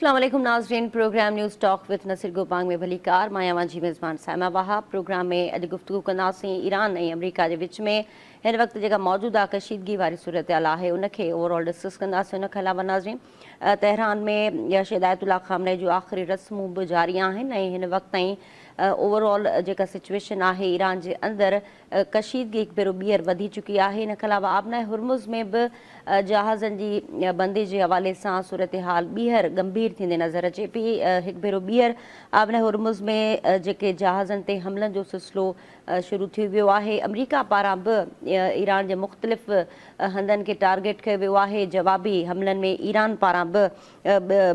अस्सलाम वालेकुम नाज़रीन, programme news talk with Naseer Gopang में भली कार मायावा जी मेज़बान साइमा बाहा। प्रोग्राम में अॼु गुफ्तगू कंदासीं ईरान ऐं अमरीका जे विच में हिन वक़्तु जेका मौजूदा कशीदगी वारी सूरत हाल आहे उनखे ओवरऑल डिस्कस कंदासीं। उनखां अलावा नाज़रीन तेहरान में शहीदायतुल्लाह खामनेई जूं आख़िरी रस्मूं बि जारी आहिनि ऐं हिन वक़्त ताईं ओवरऑल जेका सिचुएशन आहे ईरान जे अंदरि कशीदगी हिकु भेरो ॿीहर वधी चुकी आहे। इन खां अलावा आबनाए हुर्मुज़ में बि जहाज़नि जी बंदी जे हवाले सां सूरत हाल ॿीहर गंभीर थींदे नज़र अचे पई। हिकु भेरो ॿीहर आबनाए हुर्मुज़ में जेके जहाज़नि ते हमलनि जो सिलसिलो शुरू थी वियो आहे। अमरीका पारां बि ईरान जे मुख़्तलिफ़ हंधनि खे टारगेट कयो वियो आहे। जवाबी हमलनि में ईरान पारां बि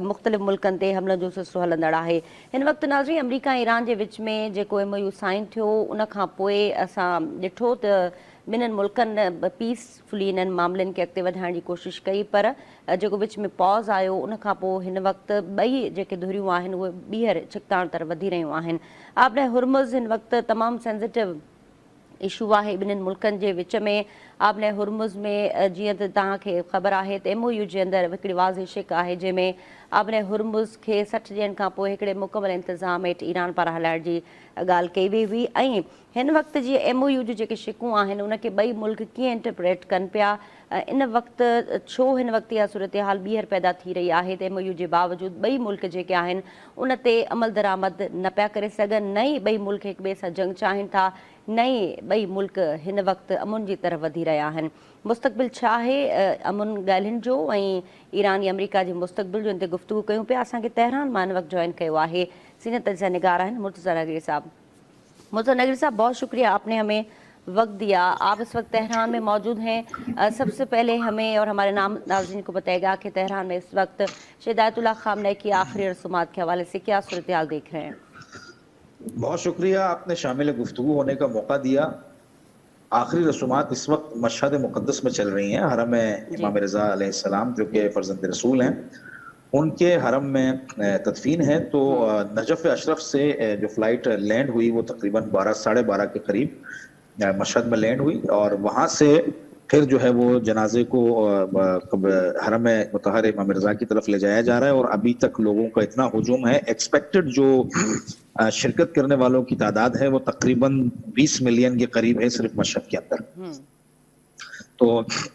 मुख़्तलिफ़ मुल्कनि ते हमलनि जो सिलसिलो हलंदड़ आहे। हिन वक़्तु नाज़रीन अमरीका ऐं ईरान जे विच में जेको MOU साइन थियो उनखां पोइ असां ॾिठो त ॿिन्हिनि मुल्कनि पीसफुली इन्हनि मामलनि खे अॻिते वधाइण जी कोशिशि कई, पर जेको विच में पॉज़ आयो उनखां पोइ हिन वक़्तु ॿई जेके धुरियूं आहिनि उहे ॿीहर छिकताण तरफ़ वधी रहियूं आहिनि। आबनाए हुर्मुज़ हिन वक़्तु तमामु सेंसिटिव इशू आहे ॿिन्हिनि मुल्कनि जे विच में। आबनाए हुर्मुज़ में जीअं त तव्हांखे ख़बर आहे त MOU जे अंदरि हिकिड़ी वाज़े शिक आहे जंहिंमें आबनाए हुर्मुज़ खे 60 ॾींहंनि खां पोइ हिकिड़े मुकमल इंतज़ाम हेठि ईरान पारां हलाइण जी ॻाल्हि कई वई हुई। ऐं हिन वक़्तु जी MOU जूं जेके शिकूं आहिनि उनखे ॿई मुल्क कीअं इंटरप्रेट कनि पिया, इन वक़्तु छो हिन वक़्तु इहा सूरत हाल ॿीहर पैदा थी रही आहे त MOU जे बावजूदि ॿई मुल्क जेके आहिनि उन ते अमल दरामद न पिया करे सघनि, न ई ॿई मुल्क हिक ॿिए सां जंग चाहिनि था, न ई ॿई मुल्क हिन वक़्तु अमुन जी तरफ़ वधी रहिया आहिनि। मुस्तक़बिल छा आहे अमुन ॻाल्हियुनि जो ऐं ईरान या अमरीका जे मुस्तक़बिल जो इन ते गुफ़्तगू कयूं पिया। असांखे तेहरान मां हिन वक़्तु जॉइन कयो आहे सीनियर तजज़िया निगार आहिनि मुर्तज़ा नगरी साहब। मुर्तज़ा नगरी साहब, बहुत शुक्रिया, आपने हमें वक्त दिया। आप इस वक्त तेहरान में मौजूद हैं। सबसे पहले हमें और हमारे नाज़रीन को बताएगा कि तेहरान में इस वक्त शहीदायतुल्लाह खामनेई की आखिरी रसूमात के हवाले से क्या सूरत हाल देख रहे हैं? बहुत शुक्रिया, आपने शामिल गुफ्तगू होने का मौका दिया। आखिरी रसूमात इस वक्त मशहद मुक़द्दस में चल रही हैं। हरम इमाम रज़ा अलैहिस्सलाम जो कि फ़र्ज़ंद रसूल हैं, उनके हरम में तदफीन है। तो नजफ़ अशरफ से जो फ़्लाइट लैंड हुई वो तकरीबन 12 साढ़े 12 के करीब मशहद में लैंड हुई और वहाँ से फिर जो है वो जनाजे को हरम मुतहर इमाम रज़ा की तरफ ले जाया जा रहा है। और अभी तक लोगों का इतना हुजूम है, एक्सपेक्टेड जो शिरकत करने वालों की तादाद है वो तकरीबन 20 मिलियन के करीब है सिर्फ मशहद के अंदर। तो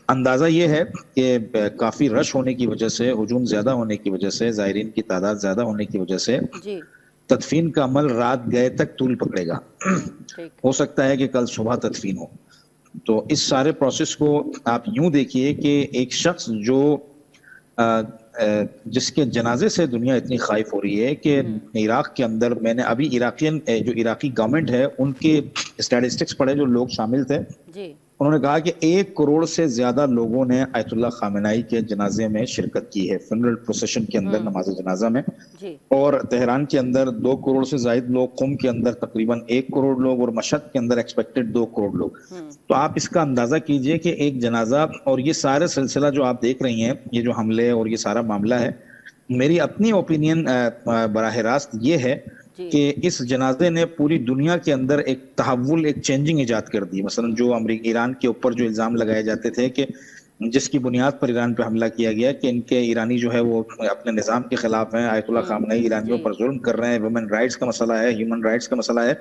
अंदाजा ये है कि काफी रश होने की वजह से, हुजूम ज्यादा होने की वजह से, ज़ायरीन की तादाद ज्यादा होने की वजह से तदफीन का अमल रात गए तक तूल पकड़ेगा। हो सकता है कि कल सुबह तदफीन हो। तो इस सारे प्रोसेस को आप यूं देखिए कि एक शख्स जो जिसके जनाजे से दुनिया इतनी खाइफ हो रही है कि इराक के अंदर, मैंने अभी जो इराकी गवर्नमेंट है उनके स्टैटिस्टिक्स पढ़े जो लोग शामिल थे जी। उन्होंने कहा कि 1 करोड़ से ज्यादा लोगों ने आयतुल्लाह खामेनेई के जनाजे में शिरकत की है, फ्यूनरल प्रोसेशन के अंदर, नमाज जनाजा में जी। और तेहरान के अंदर 2 करोड़ से ज्यादा लोग, कुम के अंदर तकरीबन 1 करोड़ लोग और मशहद के अंदर एक्सपेक्टेड 2 करोड़ लोग। तो आप इसका अंदाजा कीजिए कि एक जनाजा, और ये सारे सिलसिला जो आप देख रही हैं, ये जो हमले और ये सारा मामला है, मेरी अपनी ओपिनियन बराह रास्त ये है कि इस जनाजे ने पूरी दुनिया के अंदर एक तहव्वुल, एक चेंजिंग इजाद कर दी। मसलन जो ईरान के ऊपर जो इल्जाम लगाए जाते थे कि जिसकी बुनियाद पर ईरान पे हमला किया गया कि इनके ईरानी जो है वो अपने निज़ाम के खिलाफ हैं, आयतुल्लाह खामनेई ईरानियों पर जुल्म कर रहे हैं, वुमेन राइट्स का मसला है, ह्यूमन राइट्स का मसला है,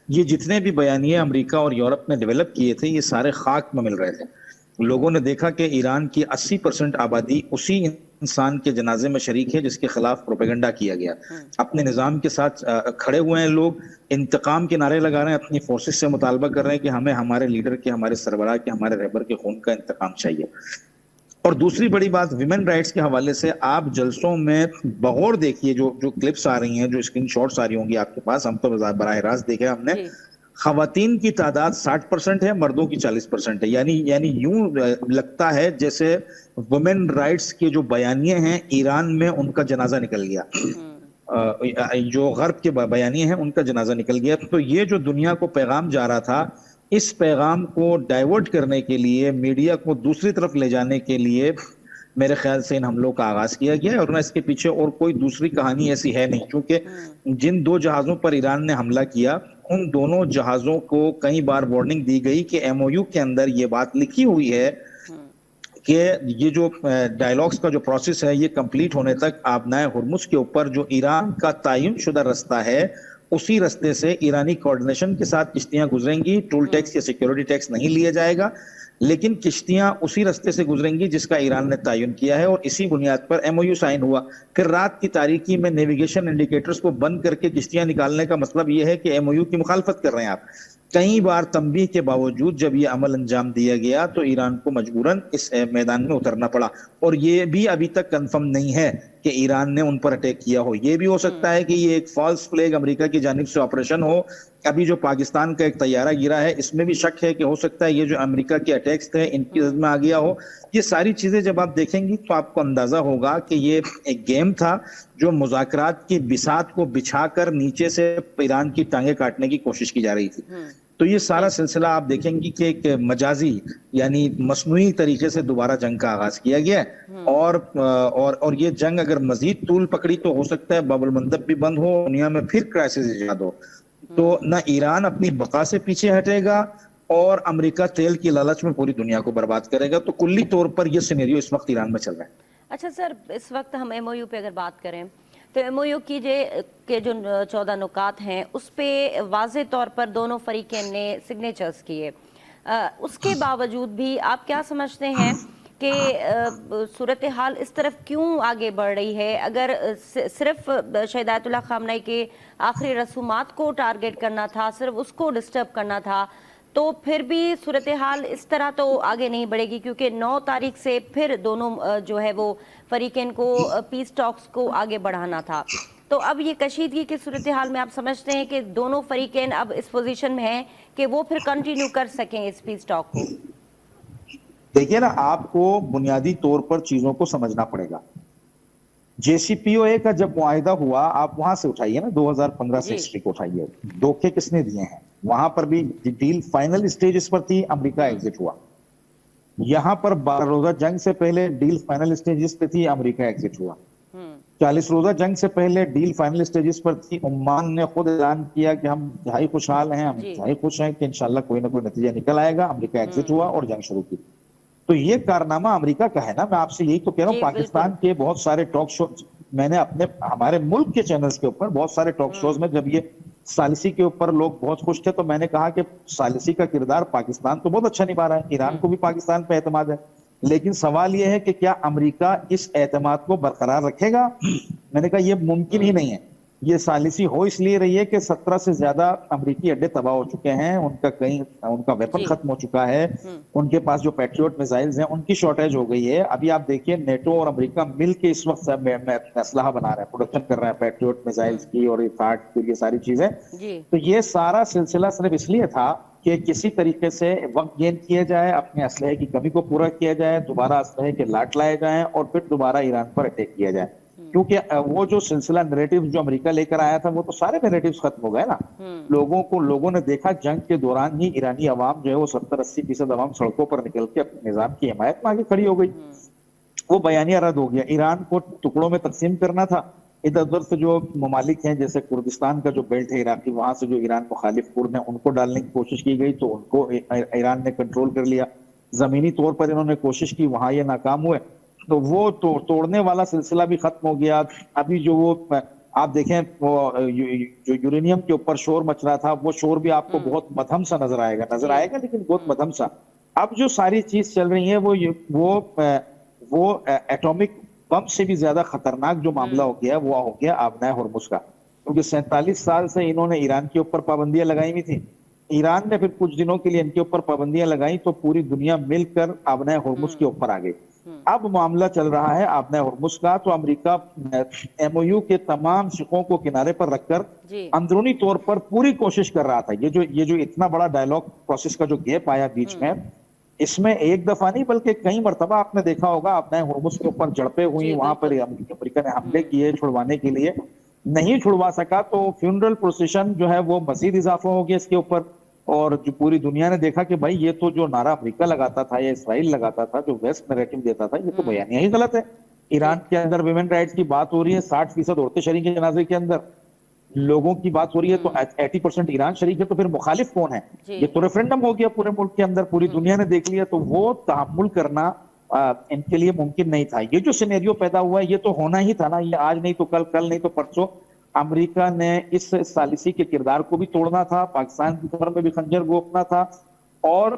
ये जितने भी बयानिए अमेरिका और यूरोप ने डेवलप किए थे ये सारे खाक में मिल रहे थे। लोगों ने देखा कि ईरान की 80% आबादी उसी इंसान के जनाजे में शरीक है जिसके खिलाफ प्रोपेगेंडा किया गया। अपने निज़ाम के साथ खड़े हुए हैं लोग, इंतकाम के नारे लगा रहे हैं, अपनी फोर्सेस से मुतालबा कर रहे हैं कि हमें हमारे लीडर के, हमारे सरबराह के, हमारे रहबर के खून का इंतकाम चाहिए। और दूसरी बड़ी बात विमेन राइट्स के हवाले से, आप जलसों में बगौर देखिए जो क्लिप्स आ रही हैं, जो स्क्रीनशॉट्स आ रही होंगी आपके पास, हम तो बराह रास्त देखे हमने, खवातीन की तादाद 60% है, मर्दों की 40% है। यानी यूं लगता है जैसे वुमेन राइट्स के जो बयानिए हैं ईरान में उनका जनाजा निकल गया, जो गर्ब के बयानिए हैं उनका जनाजा निकल गया। तो ये जो दुनिया को पैगाम जा रहा था, इस पैगाम को डाइवर्ट करने के लिए, मीडिया को दूसरी तरफ ले जाने के लिए मेरे ख्याल से इन हमलों का आगाज किया गया है। और ना इसके पीछे और कोई दूसरी कहानी ऐसी है नहीं, क्योंकि जिन 2 जहाजों पर ईरान ने हमला किया उन दोनों जहाजों को कई बार वार्निंग दी गई कि MOU के अंदर ये बात लिखी हुई है کہ یہ جو ڈائلاگز کا جو پروسیس ہے یہ کمپلیٹ ہونے تک آبنائے ہرمز کے اوپر جو ایران کا تعین شدہ رستہ ہے اسی رستے سے ایرانی کوارڈینیشن کے ساتھ کشتیاں گزریں گی. ٹول ٹیکس یا سیکیورٹی ٹیکس نہیں لیا جائے گا, لیکن کشتیاں اسی رستے سے گزریں گی جس کا ایران نے تعین کیا ہے, اور اسی بنیاد پر ایم او یو سائن ہوا. پھر رات کی تاریکی میں نیویگیشن انڈیکیٹرز کو بند کر کے کشتیاں نکالنے کا مطلب یہ ہے کہ ایم او یو کی مخالفت کر رہے ہیں آپ. کئی بار تنبیہ کے باوجود جب یہ عمل انجام دیا گیا تو ایران کو مجبوراً اس میدان میں اترنا پڑا, اور یہ بھی ابھی تک کنفرم نہیں ہے کہ ایران نے ان پر اٹیک کیا ہو. یہ بھی ہو سکتا ہے کہ یہ ایک فالس فلیگ امریکہ کی جانب سے آپریشن ہو. ابھی جو پاکستان کا ایک طیارہ گرا ہے اس میں بھی شک ہے کہ ہو سکتا ہے یہ جو امریکہ کے اٹیکس تھے ان کی زد میں آ گیا ہو. یہ ساری چیزیں جب آپ دیکھیں گی تو آپ کو اندازہ ہوگا کہ یہ ایک گیم تھا جو مذاکرات کی بساط کو بچھا کر نیچے سے ایران کی ٹانگیں کاٹنے کی کوشش کی جا رہی تھی. تو یہ سارا سلسلہ آپ دیکھیں گی کہ ایک مجازی یعنی مصنوعی طریقے سے دوبارہ جنگ کا آغاز کیا گیا ہے, اور یہ جنگ اگر مزید طول پکڑی تو ہو سکتا ہے باب المندب بھی بند ہو, دنیا میں پھر کرائسس ایجاد ہو. تو نہ ایران اپنی بقا سے پیچھے ہٹے گا اور امریکہ تیل کی لالچ میں پوری دنیا کو برباد کرے گا. تو کلی طور پر یہ سینیریو اس وقت ایران میں چل رہا ہے. اچھا سر, اس وقت ہم ایم او یو پہ اگر بات کریں تو ایم او یو کی کے جو 14 نکات ہیں اس پہ واضح طور پر دونوں فریقین نے سگنیچرز کیے. اس کے باوجود بھی آپ کیا سمجھتے ہیں کہ صورتحال اس طرف کیوں آگے بڑھ رہی ہے؟ اگر صرف شہید آیت اللہ خامنہ کے آخری رسومات کو ٹارگٹ کرنا تھا, صرف اس کو ڈسٹرب کرنا تھا, تو پھر بھی صورتحال اس طرح تو آگے نہیں بڑھے گی, کیونکہ 9 تاریخ سے پھر دونوں جو ہے وہ فریقین کو پیس ٹاکس کو آگے بڑھانا تھا. تو اب یہ کشیدگی کی صورتحال میں آپ سمجھتے ہیں کہ دونوں فریقین اب اس پوزیشن میں ہیں کہ وہ پھر کنٹینیو کر سکیں اس پیس ٹاک کو؟ دیکھیے نا, آپ کو بنیادی طور پر چیزوں کو سمجھنا پڑے گا. جے سی پی او اے کا جب معاہدہ ہوا آپ وہاں سے اٹھائیے نا, 2015 سے ہسٹری کو اٹھائیے. دھوکے کس نے دیے ہیں؟ وہاں پر بھی ڈیل فائنل سٹیجز پر تھی, امریکہ ایگزٹ ہوا. یہاں پر 12 روزہ جنگ سے پہلے ڈیل فائنل سٹیجز پہ تھی, امریکہ ایگزٹ ہوا. 40 روزہ جنگ سے پہلے ڈیل فائنل سٹیجز پر تھی, عمان نے خود اعلان کیا کہ ہم انتہائی خوشحال ہیں, ہم انتہائی خوش ہیں کہ انشاءاللہ کوئی نہ کوئی نتیجہ نکل آئے گا. امریکہ ایگزٹ ہوا اور جنگ شروع کی. تو یہ کارنامہ امریکہ کا ہے نا. میں آپ سے یہی تو کہہ رہا ہوں, پاکستان کے بہت سارے ٹاک شو, میں نے ہمارے ملک کے چینلز کے اوپر بہت سارے ٹاک شوز میں جب یہ ثالثی کے اوپر لوگ بہت خوش تھے تو میں نے کہا کہ ثالثی کا کردار پاکستان تو بہت اچھا نبھا رہا ہے, ایران کو بھی پاکستان پہ اعتماد ہے, لیکن سوال یہ ہے کہ کیا امریکہ اس اعتماد کو برقرار رکھے گا؟ میں نے کہا یہ ممکن ہی نہیں ہے. یہ ثالثی ہو اس لیے رہی ہے کہ 17 سے زیادہ امریکی اڈے تباہ ہو چکے ہیں, ان کا ویپن ختم ہو چکا ہے, ان کے پاس جو پیٹریوٹ میزائلز ہیں ان کی شارٹیج ہو گئی ہے. ابھی آپ دیکھیے نیٹو اور امریکہ مل کے اس وقت اسلحہ بنا رہے ہیں, پروڈکشن کر رہے ہیں پیٹریوٹ میزائلز کی اور یہ ساری چیزیں. تو یہ سارا سلسلہ صرف اس لیے تھا کہ کسی طریقے سے وقت گین کیا جائے, اپنے اسلحے کی کمی کو پورا کیا جائے, دوبارہ اسلحے کے لاٹ لائے جائیں اور پھر دوبارہ ایران پر اٹیک کیا جائے. کیونکہ وہ جو سلسلہ نیریٹیو جو امریکہ لے کر آیا تھا وہ تو سارے نیریٹیوز ختم ہو گئے نا. لوگوں نے دیکھا جنگ کے دوران ہی ایرانی عوام جو ہے وہ 70-80% عوام سڑکوں پر نکل کے اپنے نظام کی حمایت میں آگے کھڑی ہو گئی. وہ بیانیہ رد ہو گیا. ایران کو ٹکڑوں میں تقسیم کرنا تھا. ادھر ادھر سے جو ممالک ہیں جیسے کردستان کا جو بیلٹ ہے عراقی, وہاں سے جو ایران مخالف کرد ہیں ان کو ڈالنے کی کوشش کی گئی تو ان کو ایران نے کنٹرول کر لیا. زمینی طور پر انہوں نے کوشش کی, وہاں یہ ناکام ہوئے تو وہ توڑنے والا سلسلہ بھی ختم ہو گیا. ابھی جو وہ آپ دیکھیں وہ جو یورینیم کے اوپر شور مچ رہا تھا وہ شور بھی آپ کو بہت مدھم سا نظر آئے گا لیکن بہت مدھم سا. اب جو ساری چیز چل رہی ہے وہ ایٹامک بم سے بھی زیادہ خطرناک جو معاملہ ہو گیا وہ ہو گیا آبنائے ہرمز کا. کیونکہ 47 سال سے انہوں نے ایران کے اوپر پابندیاں لگائی ہوئی تھی. ایران نے پھر کچھ دنوں کے لیے ان کے اوپر پابندیاں لگائیں تو پوری دنیا مل کر آبنائے ہرمز کے اوپر آ گئی. اب معاملہ چل رہا ہے آبنائے ہرمز کا, تو امریکہ ایم او یو کے تمام شقوں کو کنارے پر رکھ کر اندرونی طور پر پوری کوشش کر رہا تھا. یہ جو اتنا بڑا ڈائلاگ پروسیس کا جو گیپ آیا بیچ میں, اس میں ایک دفعہ نہیں بلکہ کئی مرتبہ آپ نے دیکھا ہوگا آبنائے ہرمز کے اوپر جھڑپیں ہوئی, وہاں پر امریکہ نے حملے کیے چھڑوانے کے لیے, نہیں چھڑوا سکا تو فیونرل پروسیشن جو ہے وہ مزید اضافہ ہو گیا اس کے اوپر. اور جو پوری دنیا نے دیکھا کہ بھائی یہ تو جو نعرہ امریکہ لگاتا تھا یا اسرائیل لگاتا تھا, جو ویسٹ نیریٹو دیتا تھا, یہ تو بیانیہ ہی غلط ہے. ایران کے اندر ویمن رائٹس کی بات ہو رہی ہے, 60% عورتیں شریک ہیں جنازے کے اندر, لوگوں کی بات ہو رہی ہے تو 80% ایران شریک ہے, تو پھر مخالف کون ہے؟ یہ تو ریفرینڈم ہو گیا پورے ملک کے اندر, پوری دنیا نے دیکھ لیا. تو وہ تحمل کرنا ان کے لیے ممکن نہیں تھا. یہ جو سینیریو پیدا ہوا ہے یہ تو ہونا ہی تھا نا, یہ آج نہیں تو کل, کل نہیں تو پرسوں. امریکہ نے اس ثالثی کے کردار کو بھی توڑنا تھا, پاکستان کی طرف میں بھی خنجر گھونپنا تھا, اور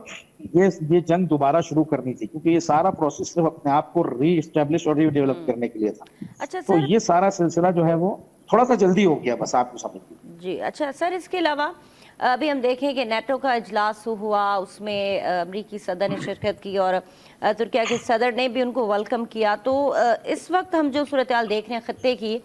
یہ جنگ دوبارہ شروع کرنی تھی, کیونکہ یہ سارا پروسیس صرف اپنے آپ کو ری اسٹیبلش اور ری ڈیولپ کرنے کے لیے تھا. اچھا تو سر, یہ سارا سلسلہ جو ہے وہ تھوڑا سا جلدی ہو گیا, بس آپ کو سمجھ لیجیے. جی اچھا سر, اس کے علاوہ ابھی ہم دیکھیں کہ نیٹو کا اجلاس ہوا, اس میں امریکی صدر نے شرکت کی اور ترکیہ کے صدر نے بھی ان کو ویلکم کیا. تو اس وقت ہم جو صورتحال دیکھ رہے ہیں خطے کی,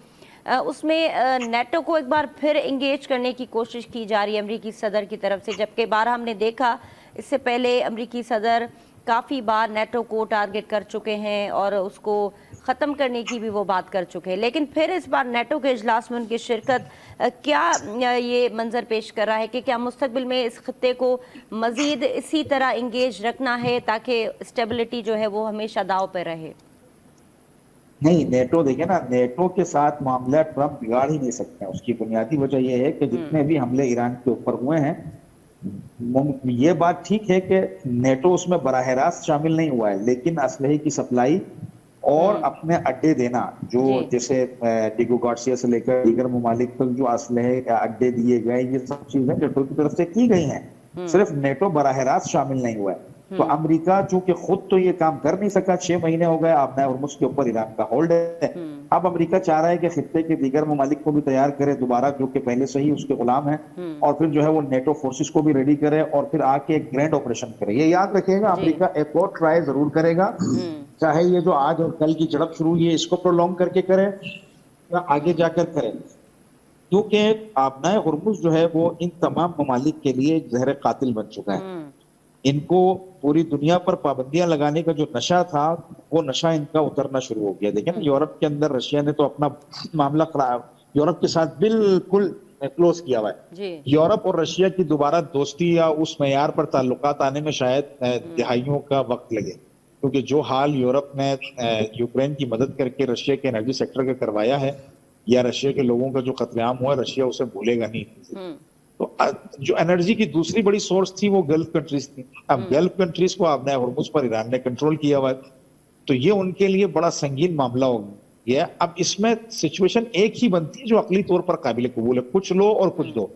اس میں نیٹو کو ایک بار پھر انگیج کرنے کی کوشش کی جا رہی ہے امریکی صدر کی طرف سے, جبکہ بار ہم نے دیکھا اس سے پہلے امریکی صدر کافی بار نیٹو کو ٹارگٹ کر چکے ہیں اور اس کو ختم کرنے کی بھی وہ بات کر چکے ہیں, لیکن پھر اس بار نیٹو کے اجلاس میں ان کی شرکت کیا یہ منظر پیش کر رہا ہے کہ کیا مستقبل میں اس خطے کو مزید اسی طرح انگیج رکھنا ہے تاکہ اسٹیبلٹی جو ہے وہ ہمیشہ داؤ پہ رہے؟ نہیں, نیٹو دیکھیں نا, نیٹو کے ساتھ معاملہ ٹرمپ بگاڑ ہی نہیں سکتے. اس کی بنیادی وجہ یہ ہے کہ جتنے بھی حملے ایران کے اوپر ہوئے ہیں, یہ بات ٹھیک ہے کہ نیٹو اس میں براہ راست شامل نہیں ہوا ہے, لیکن اسلحے کی سپلائی اور اپنے اڈے دینا, جو جیسے ڈیگو گارسیا سے لے کر دیگر ممالک تک جو اسلحے اڈے دیے گئے, یہ سب چیزیں نیٹو کی طرف سے کی گئی ہیں, صرف نیٹو براہ راست شامل نہیں ہوا ہے. تو امریکہ چونکہ خود تو یہ کام کر نہیں سکا, 6 مہینے ہو گئے آبنائے ہرمز کے اوپر ایران کا ہولڈ ہے. اب امریکہ چاہ رہا ہے کہ خطے کے دیگر ممالک کو بھی تیار کرے دوبارہ, جو کہ پہلے سے ہی اس کے غلام ہیں, اور پھر جو ہے وہ نیٹو فورسز کو بھی ریڈی کرے اور پھر آ کے ایک گرینڈ آپریشن کرے. یہ یاد رکھیے گا, امریکہ ایک اور ٹرائی ضرور کرے گا, چاہے یہ جو آج اور کل کی جھڑپ شروع ہوئی ہے اس کو پرولونگ کر کے کرے یا آگے جا کر کرے, کیونکہ آبنائے ہرمز جو ہے وہ ان تمام ممالک کے لیے زہر قاتل بن چکا ہے. ان کو پوری دنیا پر پابندیاں لگانے کا جو نشہ تھا وہ نشہ ان کا اترنا شروع ہو گیا. دیکھیں نا, یورپ کے اندر رشیا نے تو اپنا معاملہ یورپ کے ساتھ بالکل کلوز کیا ہوا ہے. یورپ اور رشیا کی دوبارہ دوستی یا اس معیار پر تعلقات آنے میں شاید دہائیوں کا وقت لگے, کیونکہ جو حال یورپ نے یوکرین کی مدد کر کے رشیا کے انرجی سیکٹر کا کروایا ہے, یا رشیا کے لوگوں کا جو قتل عام ہوا ہے, رشیا اسے بھولے گا نہیں. تو جو انرجی کی دوسری بڑی سورس تھی وہ گلف کنٹریز تھی. اب گلف کنٹریز کو آبنائے ہرمز پر ایران نے کنٹرول کیا ہوا ہے, تو یہ ان کے لیے بڑا سنگین معاملہ ہو گیا. اب اس میں سچویشن ایک ہی بنتی ہے جو عقلی طور پر قابل قبول ہے, کچھ لو اور کچھ دو.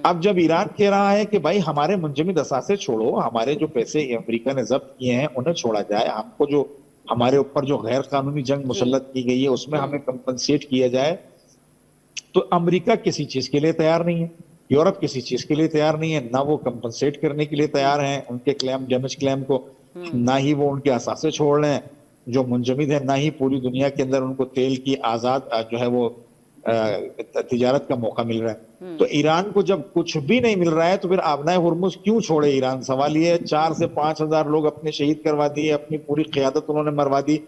اب جب ایران کہہ رہا ہے کہ بھائی ہمارے منجمد اثاثے چھوڑو, ہمارے جو پیسے امریکہ نے ضبط کیے ہیں انہیں چھوڑا جائے, ہم کو جو ہمارے اوپر جو غیر قانونی جنگ مسلط کی گئی ہے اس میں ہمیں کمپنسیٹ کیا جائے, تو امریکہ کسی چیز کے لیے تیار نہیں ہے, یورپ کسی چیز کے لیے تیار نہیں ہے, نہ وہ کمپنسیٹ کرنے کے لیے تیار ہیں ان کے کلیم, ڈیمیج کلیم کو, نہ ہی وہ ان کے اثاثے چھوڑ رہے ہیں جو منجمد ہیں, نہ ہی پوری دنیا کے اندر ان کو تیل کی آزاد جو ہے وہ تجارت کا موقع مل رہا ہے. تو ایران کو جب کچھ بھی نہیں مل رہا ہے تو پھر آبنائے ہرمز کیوں چھوڑے ایران؟ سوال یہ ہے, 4 سے 5 ہزار لوگ اپنے شہید کروا دیے, اپنی پوری قیادت انہوں نے مروا دی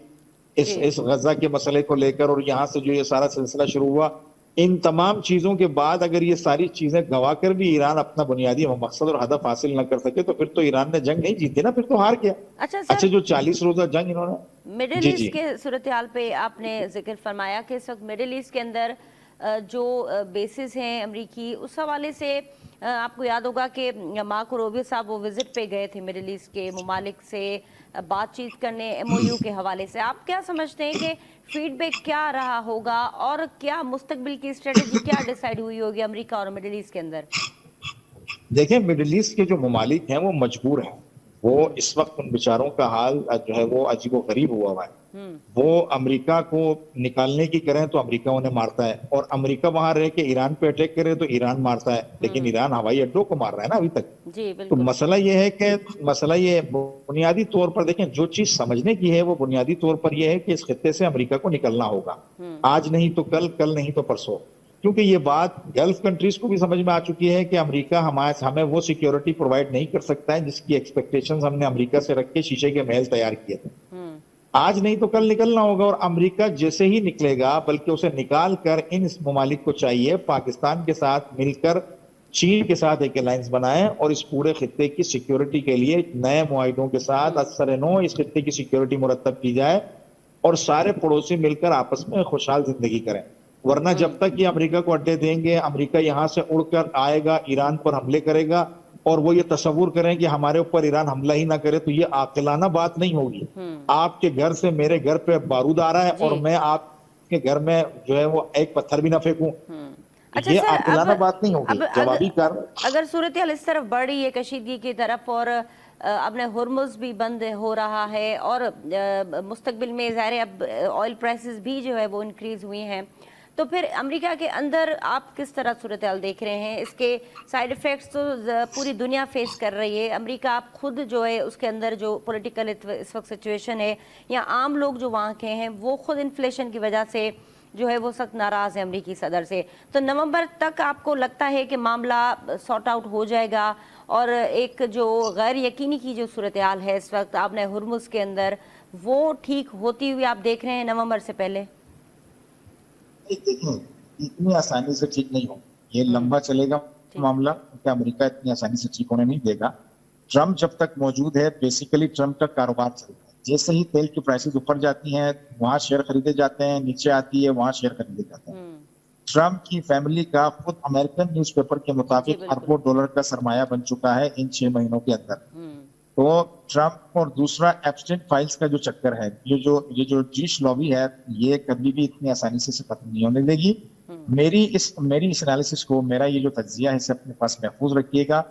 اس غزہ کے مسئلے کو لے کر, اور یہاں سے جو یہ سارا سلسلہ شروع ہوا, ان تمام چیزوں کے بعد اگر یہ ساری چیزیں گوا کر بھی ایران اپنا بنیادی مقصد اور ہدف حاصل نہ کر سکے تو پھر تو ایران نے جنگ نہیں جیتی نا, پھر تو ہار گیا. اچھا جو 40 روزہ جنگ انہوں نے مڈل ایسٹ کے صورتحال پہ آپ نے ذکر فرمایا کہ اس وقت مڈل ایسٹ کے اندر جو بیسز ہیں امریکی, اس حوالے سے آپ کو یاد ہوگا کہ مارکو روبیو صاحب وہ وزٹ پہ گئے تھے مڈل ایسٹ کے ممالک سے بات چیت کرنے ایم او یو کے حوالے سے. آپ کیا سمجھتے ہیں کہ فیڈ بیک کیا رہا ہوگا اور کیا مستقبل کی اسٹریٹجی کیا ڈیسائیڈ ہوئی ہوگی امریکہ اور مڈل ایسٹ کے اندر؟ دیکھیں, مڈل ایسٹ کے جو ممالک ہیں وہ مجبور ہیں, وہ اس وقت ان بیچاروں کا حال جو ہے وہ عجیب و غریب ہوا ہوا ہے. وہ امریکہ کو نکالنے کی کریں تو امریکہ انہیں مارتا ہے, اور امریکہ وہاں رہ کے ایران پہ اٹیک کرے تو ایران مارتا ہے, لیکن ایران ہوائی اڈوں کو مار رہا ہے نا ابھی تک. تو مسئلہ یہ ہے کہ بنیادی طور پر دیکھیں, جو چیز سمجھنے کی ہے وہ بنیادی طور پر یہ ہے کہ اس خطے سے امریکہ کو نکلنا ہوگا, آج نہیں تو کل, کل نہیں تو پرسوں. کیونکہ یہ بات گلف کنٹریز کو بھی سمجھ میں آ چکی ہے کہ امریکہ ہمیں وہ سیکیورٹی پرووائڈ نہیں کر سکتا ہے جس کی ایکسپیکٹیشنز ہم نے امریکہ سے رکھ کے شیشے کے محل تیار کیے تھے. آج نہیں تو کل نکلنا ہوگا, اور امریکہ جیسے ہی نکلے گا بلکہ اسے نکال کر ان ممالک کو چاہیے پاکستان کے ساتھ مل کر چین کے ساتھ ایک الائنس بنائے اور اس پورے خطے کی سیکیورٹی کے لیے نئے معاہدوں کے ساتھ اثر نو اس خطے کی سیکیورٹی مرتب کی جائے, اور سارے پڑوسی مل کر آپس میں خوشحال زندگی کریں. ورنہ جب تک یہ امریکہ کو اڈے دیں گے, امریکہ یہاں سے اڑ کر آئے گا, ایران پر حملے کرے گا, اور وہ یہ تصور کریں کہ ہمارے اوپر ایران حملہ ہی نہ کرے تو یہ عاقلانہ بات نہیں ہوگی. آپ کے گھر سے میرے گھر پہ بارود آ رہا ہے اور میں آپ کے گھر میں جو ہے وہ ایک پتھر بھی نہ پھینکوں, اچھا یہ سر, عاقلانہ بات نہیں ہوگی. جوابی کار اگر صورتحال اس طرف بڑھ رہی ہے کشیدگی کی طرف اور اپنے ہرمز بھی بند ہو رہا ہے اور مستقبل میں ظاہر ہے اب آئل پرائسز بھی جو ہے وہ انکریز ہوئی ہیں, تو پھر امریکہ کے اندر آپ کس طرح صورتحال دیکھ رہے ہیں؟ اس کے سائیڈ ایفیکٹس تو پوری دنیا فیس کر رہی ہے, امریکہ آپ خود جو ہے اس کے اندر جو پولیٹیکل اس وقت سچویشن ہے یا عام لوگ جو وہاں کے ہیں وہ خود انفلیشن کی وجہ سے جو ہے وہ سخت ناراض ہے امریکی صدر سے. تو نومبر تک آپ کو لگتا ہے کہ معاملہ سارٹ آؤٹ ہو جائے گا اور ایک جو غیر یقینی کی جو صورتحال ہے اس وقت آپ نے ہرمز کے اندر وہ ٹھیک ہوتی ہوئی آپ دیکھ رہے ہیں نومبر سے پہلے؟ دیکھیں اتنی آسانی سے ٹھیک نہیں ہوگا, یہ لمبا چلے گا معاملہ, کیونکہ امریکہ اتنی آسانی سے ٹھیک ہونے نہیں دے گا. ٹرمپ جب تک موجود ہے بیسیکلی ٹرمپ کا کاروبار چلتا ہے, جیسے ہی تیل کی پرائسز اوپر جاتی ہیں وہاں شیئر خریدے جاتے ہیں, نیچے آتی ہے وہاں شیئر خریدے جاتے ہیں. ٹرمپ کی فیملی کا خود امریکن نیوز پیپر کے مطابق اربوں ڈالر کا سرمایہ بن چکا ہے ان 6 مہینوں کے اندر. تو ٹرمپ اور دوسرا ایپسٹین فائلز کا جو چکر ہے, یہ جو جیش لابی ہے, یہ کبھی بھی اتنی آسانی سے ختم نہیں ہونے دے گی. میری اس انالیسس کو, میرا یہ جو تجزیہ ہے اسے اپنے پاس محفوظ رکھیے گا.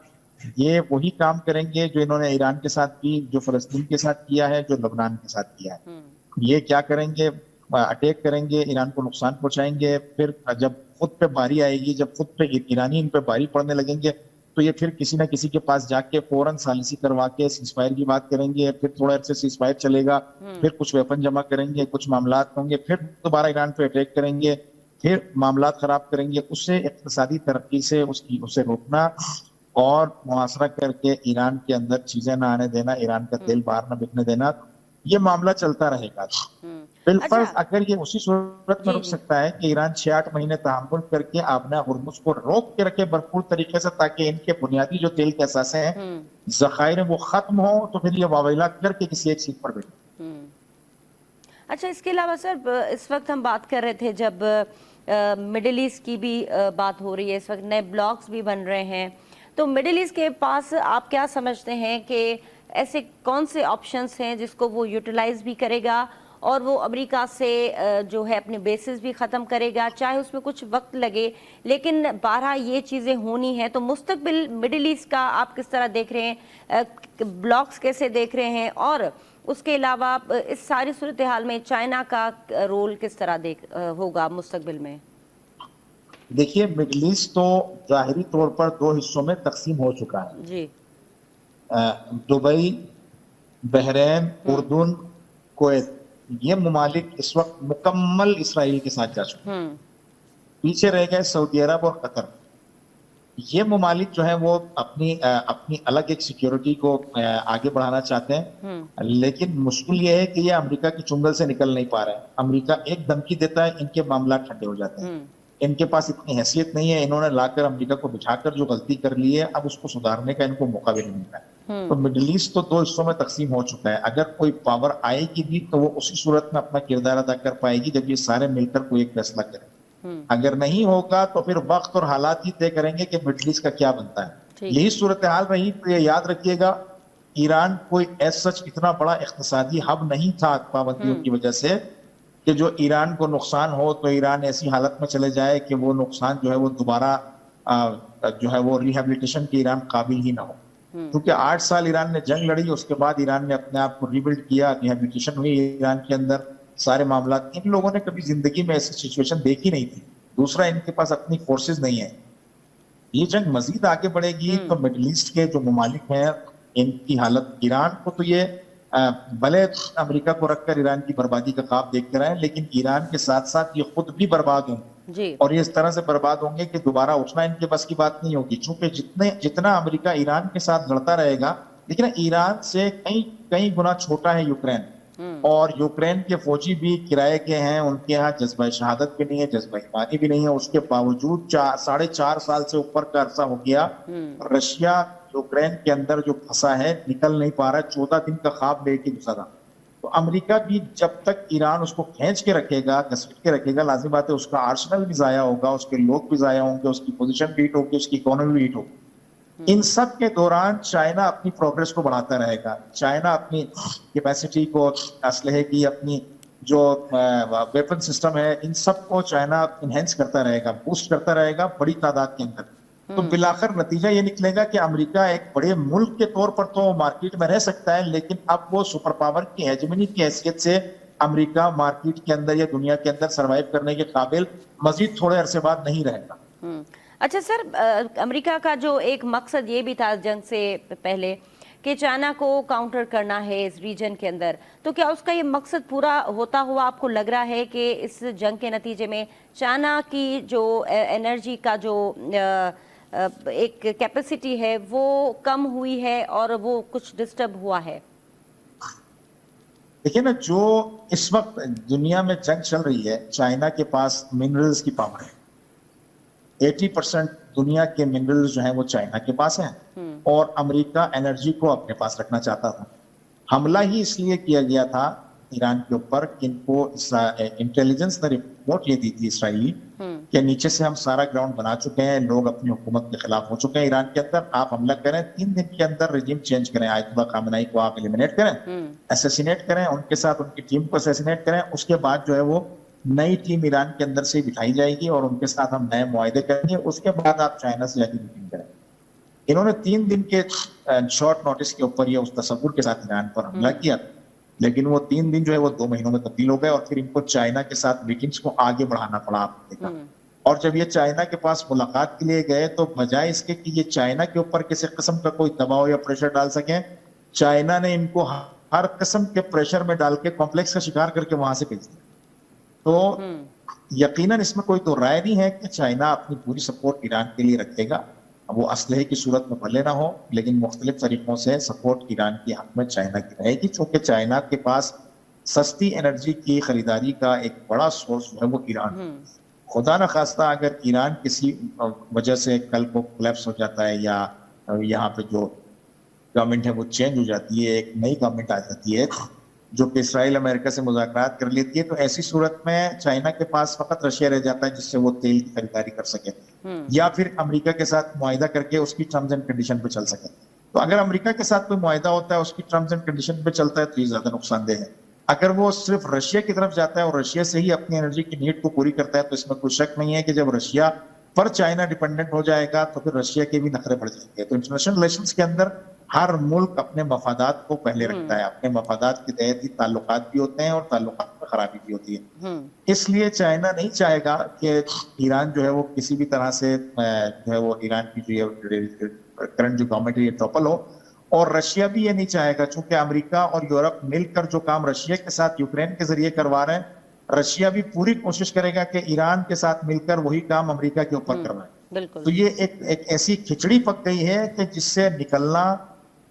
یہ وہی کام کریں گے جو انہوں نے ایران کے ساتھ بھی, جو فلسطین کے ساتھ کیا ہے, جو لبنان کے ساتھ کیا ہے. یہ کیا کریں گے؟ اٹیک کریں گے, ایران کو نقصان پہنچائیں گے. پھر جب خود پہ باری آئے گی, جب خود پہ ایرانی ان پہ باری پڑنے لگیں گے, تو یہ پھر کسی نہ کسی کے پاس جا کے فوراً ثالثی کروا کے سیز فائر کی بات کریں گے. پھر تھوڑا عرصے سیز فائر چلے گا, پھر کچھ ویپن جمع کریں گے, کچھ معاملات ہوں گے, پھر دوبارہ ایران پہ اٹیک کریں گے, پھر معاملات خراب کریں گے. اس سے اقتصادی ترقی سے اسے روکنا اور محاصرہ کر کے ایران کے اندر چیزیں نہ آنے دینا, ایران کا تیل باہر نہ بکنے دینا, یہ معاملہ چلتا رہے گا. بالفرض اگر یہ اسی صورت میں رک سکتا ہے کہ ایران 6-8 مہینے تحمل کر کے اپنا ہرمز کو روک کے رکھے بھرپور طریقے سے, تاکہ ان کے بنیادی جو تیل کے اثاثے ہیں, ذخائر وہ ختم ہوں, تو پھر یہ واویلا کر کے کسی ایک سیٹ پر بیٹھے. اچھا, اس کے علاوہ سر اس وقت ہم بات کر رہے تھے جب مڈل ایسٹ کی بھی بات ہو رہی ہے, اس وقت نئے بلاکس بھی بن رہے ہیں, تو مڈل ایسٹ کے پاس آپ کیا سمجھتے ہیں کہ ایسے کون سے آپشنز ہیں جس کو وہ یوٹیلائز بھی کرے گا اور وہ امریکہ سے جو ہے اپنے بیسز بھی ختم کرے گا, چاہے اس میں کچھ وقت لگے, لیکن بہرحال یہ چیزیں ہونی ہیں. تو مستقبل مڈل ایسٹ کا آپ کس طرح دیکھ رہے ہیں, بلاکس کیسے دیکھ رہے ہیں, اور اس کے علاوہ اس ساری صورتحال میں چائنا کا رول کس طرح ہوگا مستقبل میں؟ دیکھیے مڈل ایسٹ تو ظاہری طور پر 2 حصوں میں تقسیم ہو چکا ہے. جی, دبئی, بحرین, اردن, کویت, یہ ممالک اس وقت مکمل اسرائیل کے ساتھ جا چکے ہیں. پیچھے رہ گئے سعودی عرب اور قطر. یہ ممالک جو ہیں وہ اپنی الگ ایک سیکیورٹی کو آگے بڑھانا چاہتے ہیں, لیکن مشکل یہ ہے کہ یہ امریکہ کی چنگل سے نکل نہیں پا رہے ہیں. امریکہ ایک دھمکی دیتا ہے, ان کے معاملات ٹھنڈے ہو جاتے ہیں. ان کے پاس اتنی حیثیت نہیں ہے, انہوں نے لا کر امریکہ کو بٹھا کر جو غلطی کر لی ہے, اب اس کو سدھارنے کا ان کو موقع بھی نہیں ملتا ہے. تو مڈل ایسٹ تو 2 حصوں میں تقسیم ہو چکا ہے. اگر کوئی پاور آئے گی بھی تو وہ اسی صورت میں اپنا کردار ادا کر پائے گی جب یہ سارے مل کر کوئی ایک فیصلہ کریں. اگر نہیں ہوگا تو پھر وقت اور حالات ہی طے کریں گے کہ مڈل ایسٹ کا کیا بنتا ہے. یہی صورتحال رہی تو یہ یاد رکھیے گا, ایران کوئی ایس سچ اتنا بڑا اقتصادی ہب نہیں تھا پابندیوں کی وجہ سے کہ جو ایران کو نقصان ہو تو ایران ایسی حالت میں چلے جائے کہ وہ نقصان جو ہے وہ دوبارہ جو ہے وہ ریہیبلیٹیشن کے ایران قابل ہی نہ ہو. کیونکہ 8 سال ایران نے جنگ لڑی, اس کے بعد ایران نے اپنے آپ کو ریبلڈ کیا, ریہیبلیٹیشن ہوئی ایران کے اندر, سارے معاملات. ان لوگوں نے کبھی زندگی میں ایسی سچویشن دیکھی نہیں تھی. دوسرا, ان کے پاس اپنی فورسز نہیں ہیں. یہ جنگ مزید آگے بڑھے گی تو مڈل ایسٹ کے جو ممالک ہیں ان کی حالت, ایران کو تو یہ بھلے امریکہ کو رکھ کر ایران کی بربادی کا خواب دیکھ کر آئے, لیکن ایران کے ساتھ ساتھ یہ خود بھی برباد ہوں گے, اور یہ اس طرح سے برباد ہوں گے کہ دوبارہ اٹھنا ان کے بس کی بات نہیں ہوگی. چونکہ جتنا امریکہ ایران کے ساتھ لڑتا رہے گا, لیکن ایران سے کئی گنا چھوٹا ہے یوکرین, اور یوکرین کے فوجی بھی کرائے کے ہیں, ان کے ہاں جذبہ شہادت بھی نہیں ہے, جذبہ ایمانی بھی نہیں ہے. اس کے باوجود 4.5 سال سے اوپر کا عرصہ ہو گیا, رشیا یوکرین کے اندر جو پھنسا ہے نکل نہیں پا رہا ہے, 14 دن کا خواب لے کے گھسا تھا. تو امریکہ بھی جب تک ایران اس کو کھینچ کے رکھے گا, گھسیٹ کے رکھے گا, لازم بات ہے اس کا آرسنل بھی ضائع ہوگا, اس کے لوگ بھی ضائع ہوں گے, اس کی پوزیشن بھی ہٹ ہوگی, اس کی اکانومی بھی ہٹ ہوگی. इन सब के दौरान चाइना अपनी प्रोग्रेस को बढ़ाता रहेगा, चाइना अपनी कैपेसिटी को, असलहे की अपनी जो वेपन सिस्टम है, इन सब को चाइना इनहेंस करता रहेगा, बूस्ट करता रहेगा बड़ी तादाद के अंदर। तो बिलाखिर नतीजा ये निकलेगा कि अमेरिका एक बड़े मुल्क के तौर पर तो मार्केट में रह सकता है, लेकिन अब वो सुपर पावर की हेजेमनी की हैसियत से अमेरिका मार्केट के अंदर या दुनिया के अंदर सर्वाइव करने के काबिल मजीद थोड़े अरसे बाद नहीं रहेगा। अच्छा सर, अमेरिका का जो एक मकसद ये भी था जंग से पहले कि चाइना को काउंटर करना है इस रीजन के अंदर, तो क्या उसका ये मकसद पूरा होता हुआ आपको लग रहा है कि इस जंग के नतीजे में चाइना की जो एनर्जी का जो एक कैपेसिटी है वो कम हुई है और वो कुछ डिस्टर्ब हुआ है? देखिए ना, जो इस वक्त दुनिया में जंग चल रही है, चाइना के पास मिनरल्स की पावर है। 80% दुनिया के मिनरल्स जो हैं वो चाइना के पास हैं और अमेरिका एनर्जी को अपने पास रखना चाहता था। हमला ही इसलिए किया गया था ईरान के ऊपर कि इनको इंटेलिजेंस ने रिपोर्ट ये दी थी इसराइली कि नीचे से हम सारा ग्राउंड बना चुके हैं, लोग अपनी हुकूमत के खिलाफ हो चुके हैं ईरान के अंदर, आप हमला करें, 3 दिन के अंदर रिजीम चेंज करें, आयतुल्ला खामेनी को आप एलिमिनेट करें, असैसिनेट करें, उनके साथ उनकी टीम को असैसिनेट करें, उसके बाद जो है वो नई टीम ईरान के अंदर से बिठाई जाएगी और उनके साथ हम नए मुआहदे करेंगे, उसके बाद आप चाइना से जाके मीटिंग करें। इन्होंने 3 दिन के शॉर्ट नोटिस के ऊपर ये उस तसव्वुर के साथ ईरान पर हमला किया, लेकिन वो 3 दिन जो है वो 2 महीनों में तब्दील हो गए और फिर इनको चाइना के साथ मीटिंग्स को आगे बढ़ाना पड़ा आपने देखा। और जब ये चाइना के पास मुलाकात के लिए गए तो बजाय इसके कि ये चाइना के ऊपर किसी किस्म का कोई दबाव या प्रेशर डाल सके, चाइना ने इनको हर किस्म के प्रेशर में डाल के कॉम्प्लेक्स का शिकार करके वहां से भेज दिया। तो यकीनन इसमें कोई तो राय नहीं है कि चाइना अपनी पूरी सपोर्ट ईरान के लिए रखेगा, वो असलहे की सूरत में भले ना हो, लेकिन मुख्तलिफ तरीकों से सपोर्ट ईरान के हक में चाइना की रहेगी, क्योंकि चाइना के पास सस्ती एनर्जी की खरीदारी का एक बड़ा सोर्स है वो ईरान। खुदा न खास्ता अगर ईरान किसी वजह से कल को कोलैप्स हो जाता है या यहाँ पे जो गवर्नमेंट है वो चेंज हो जाती है, एक नई गवर्नमेंट आ जाती है जो कि इसराइल अमेरिका से मुज़ाकरात कर लेती है, तो ऐसी सूरत में चाइना के पास फकत रशिया रह जाता है जिससे वो तेल की खरीदारी कर सके या फिर अमेरिका के साथ मुआहिदा करके उसकी टर्म्स एंड कंडीशन पे चल सके। तो अगर अमेरिका के साथ कोई मुआहिदा होता है, उसकी टर्म्स एंड कंडीशन पे चलता है, तो ये ज्यादा नुकसानदेह है। अगर वो सिर्फ रशिया की तरफ जाता है और रशिया से ही अपनी एनर्जी की नीड को पूरी करता है, तो इसमें कोई शक नहीं है कि जब रशिया पर चाइना डिपेंडेंट हो जाएगा तो फिर रशिया के भी नखरे बढ़ जाएंगे। तो इंटरनेशनल रिलेशंस के अंदर हर मुल्क अपने मफादात को पहले रखता है, अपने मफादात के तहत ही ताल्लुकात भी होते हैं और ताल्लुकात में खराबी भी होती है। इसलिए चाइना नहीं चाहेगा कि ईरान जो है वो किसी भी तरह से जो है वो ईरान की जो करंट जो गवर्नमेंट है ये टॉपल हो, और रशिया भी ये नहीं चाहेगा, चूंकि अमेरिका और यूरोप मिलकर जो काम रशिया के साथ यूक्रेन के जरिए करवा रहे हैं, रशिया भी पूरी कोशिश करेगा कि ईरान के साथ मिलकर वही काम अमेरिका के ऊपर करवाए। तो ये एक ऐसी खिचड़ी पक गई है कि जिससे निकलना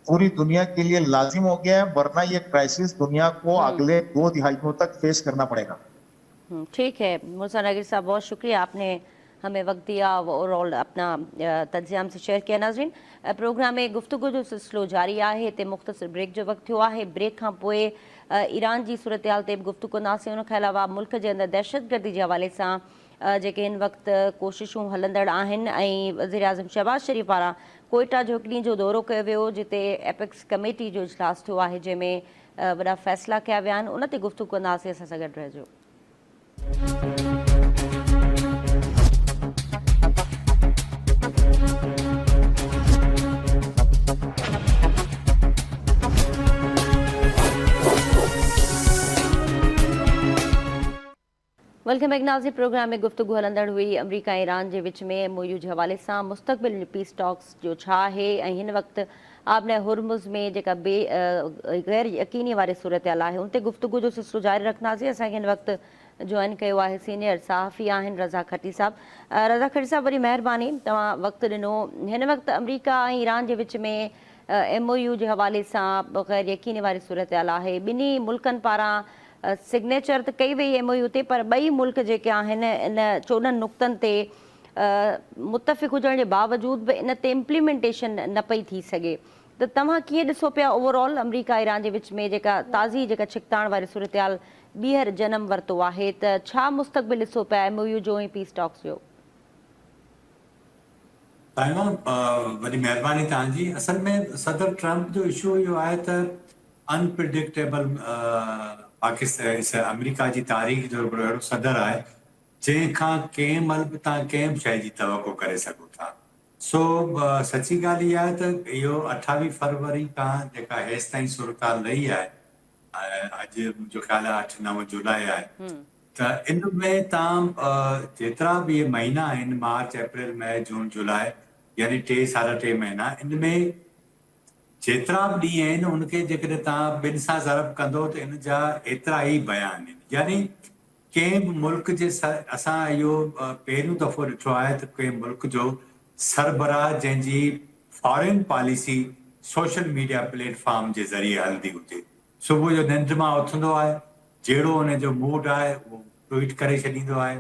पूरी दुनिया के लिए लाजिम हो गया है, वरना ये क्राइसिस दुनिया को अगले 2 दिहाइयों तक फेस करना पड़ेगा। ठीक है मुर्सा नगीर साहब, बहुत शुक्रिया, आपने हमें वक्त दिया और अपना तजिया हमसे शेयर किया। नाज़रीन, प्रोग्राम में गुफ्तगू जो सिलसिलो जारी है, ते मुख्तसर ब्रेक जो वक्त हुआ है, ब्रेक खां पोइ ईरान जी सूरत हाल ते गुफ्तगू कंदासीं। उन खां अलावा मुल्क जे अंदरि दहशतगर्दी जे हवाले सां जेके हिन वक़्तु कोशिशूं हलंदड़ आहिनि ऐं वज़ीर आज़म शहबाज शरीफ़ पारां कोयटा जो हिकु ॾींहं जो दौरो कयो वियो, जिते एपेक्स कमेटी जो इजलास थियो आहे, जंहिंमें वॾा फ़ैसिला कया विया आहिनि, उन ते गुफ्तगू कंदासीं। असां सां गॾु रहिजो। वेलकम बैक नाज़रीन, प्रोग्राम में गुफ्तगू हलंदड़ हुई अमरीका ऐं ईरान जे विच में MOU जे हवाले सां मुस्तक़बिल पीस टॉक्स जो छा आहे ऐं हिन वक़्तु आबने हुर्मुज़ में जेका गैर यकीनी वारी सूरत हाल आहे उन ते गुफ्तगू जो सिलसिलो जारी रखंदासीं। असांखे हिन वक़्तु जॉइन कयो आहे सीनियर सहाफ़ी आहिनि रज़ा खटी साहब। रज़ा खटी साहब, वरी महिरबानी, तव्हां वक़्तु ॾिनो। हिन वक़्तु अमरीका ऐं ईरान जे विच में MOU जे हवाले सां गैर यकीनी वारी सूरत हाल आहे। ॿिन्ही मुल्कनि पारां सिग्नेचर त कई वई MOU ते, पर ॿई मुल्क जेके आहिनि इन 14 नुक़्तनि ते मुतफ़िक़ हुजण जे बावजूद बि इन ते इम्प्लीमेंटेशन न पई थी सघे। त तव्हां कीअं ॾिसो पिया ओवरऑल अमरीका ईरान जे विच में जेका ताज़ी जेका छिकताइण वारी सूरत हाल ॿीहर जनम वरितो आहे, त छा मुस्तक़बिल ॾिसो पिया MOU जो ऐं पीस टॉक्स जो? ताइवान वॾी महिरबानी तव्हांजी। असल में सदर ट्रंप जो इशू इहो आहे त अनप्रिडिक्टेबल पाकिस्तान अमेरिका जी तारीख़ जो हिकिड़ो अहिड़ो सदर आहे जंहिंखां कंहिं महिल बि तव्हां कंहिं बि शइ जी तवको करे सघो था। सो सची ॻाल्हि इहा आहे त इहो 28 फरवरी खां जेका हेसि ताईं सूरताल रही आहे, अॼु मुंहिंजो ख़्यालु आहे 8-9 जुलाई आहे, त इन में तव्हां जेतिरा बि इहे महीना आहिनि, मार्च, अप्रैल, मई, जून, जुलाई, यानी 3-3.5 महीना, इन में जेतिरा बि ॾींहं आहिनि उनखे जेकॾहिं तव्हां ॿिनि सां ज़रब कंदो त इन जा एतिरा ई बयान आहिनि। यानी कंहिं बि मुल्क जे असां इहो पहिरियों दफ़ो ॾिठो आहे त कंहिं मुल्क जो सरबराह जंहिंजी foreign policy social media platform जे ज़रिए हलंदी हुजे, सुबुह जो निंड मां उथंदो आहे, जहिड़ो हुनजो मूड आहे उहो ट्वीट करे छॾींदो आहे।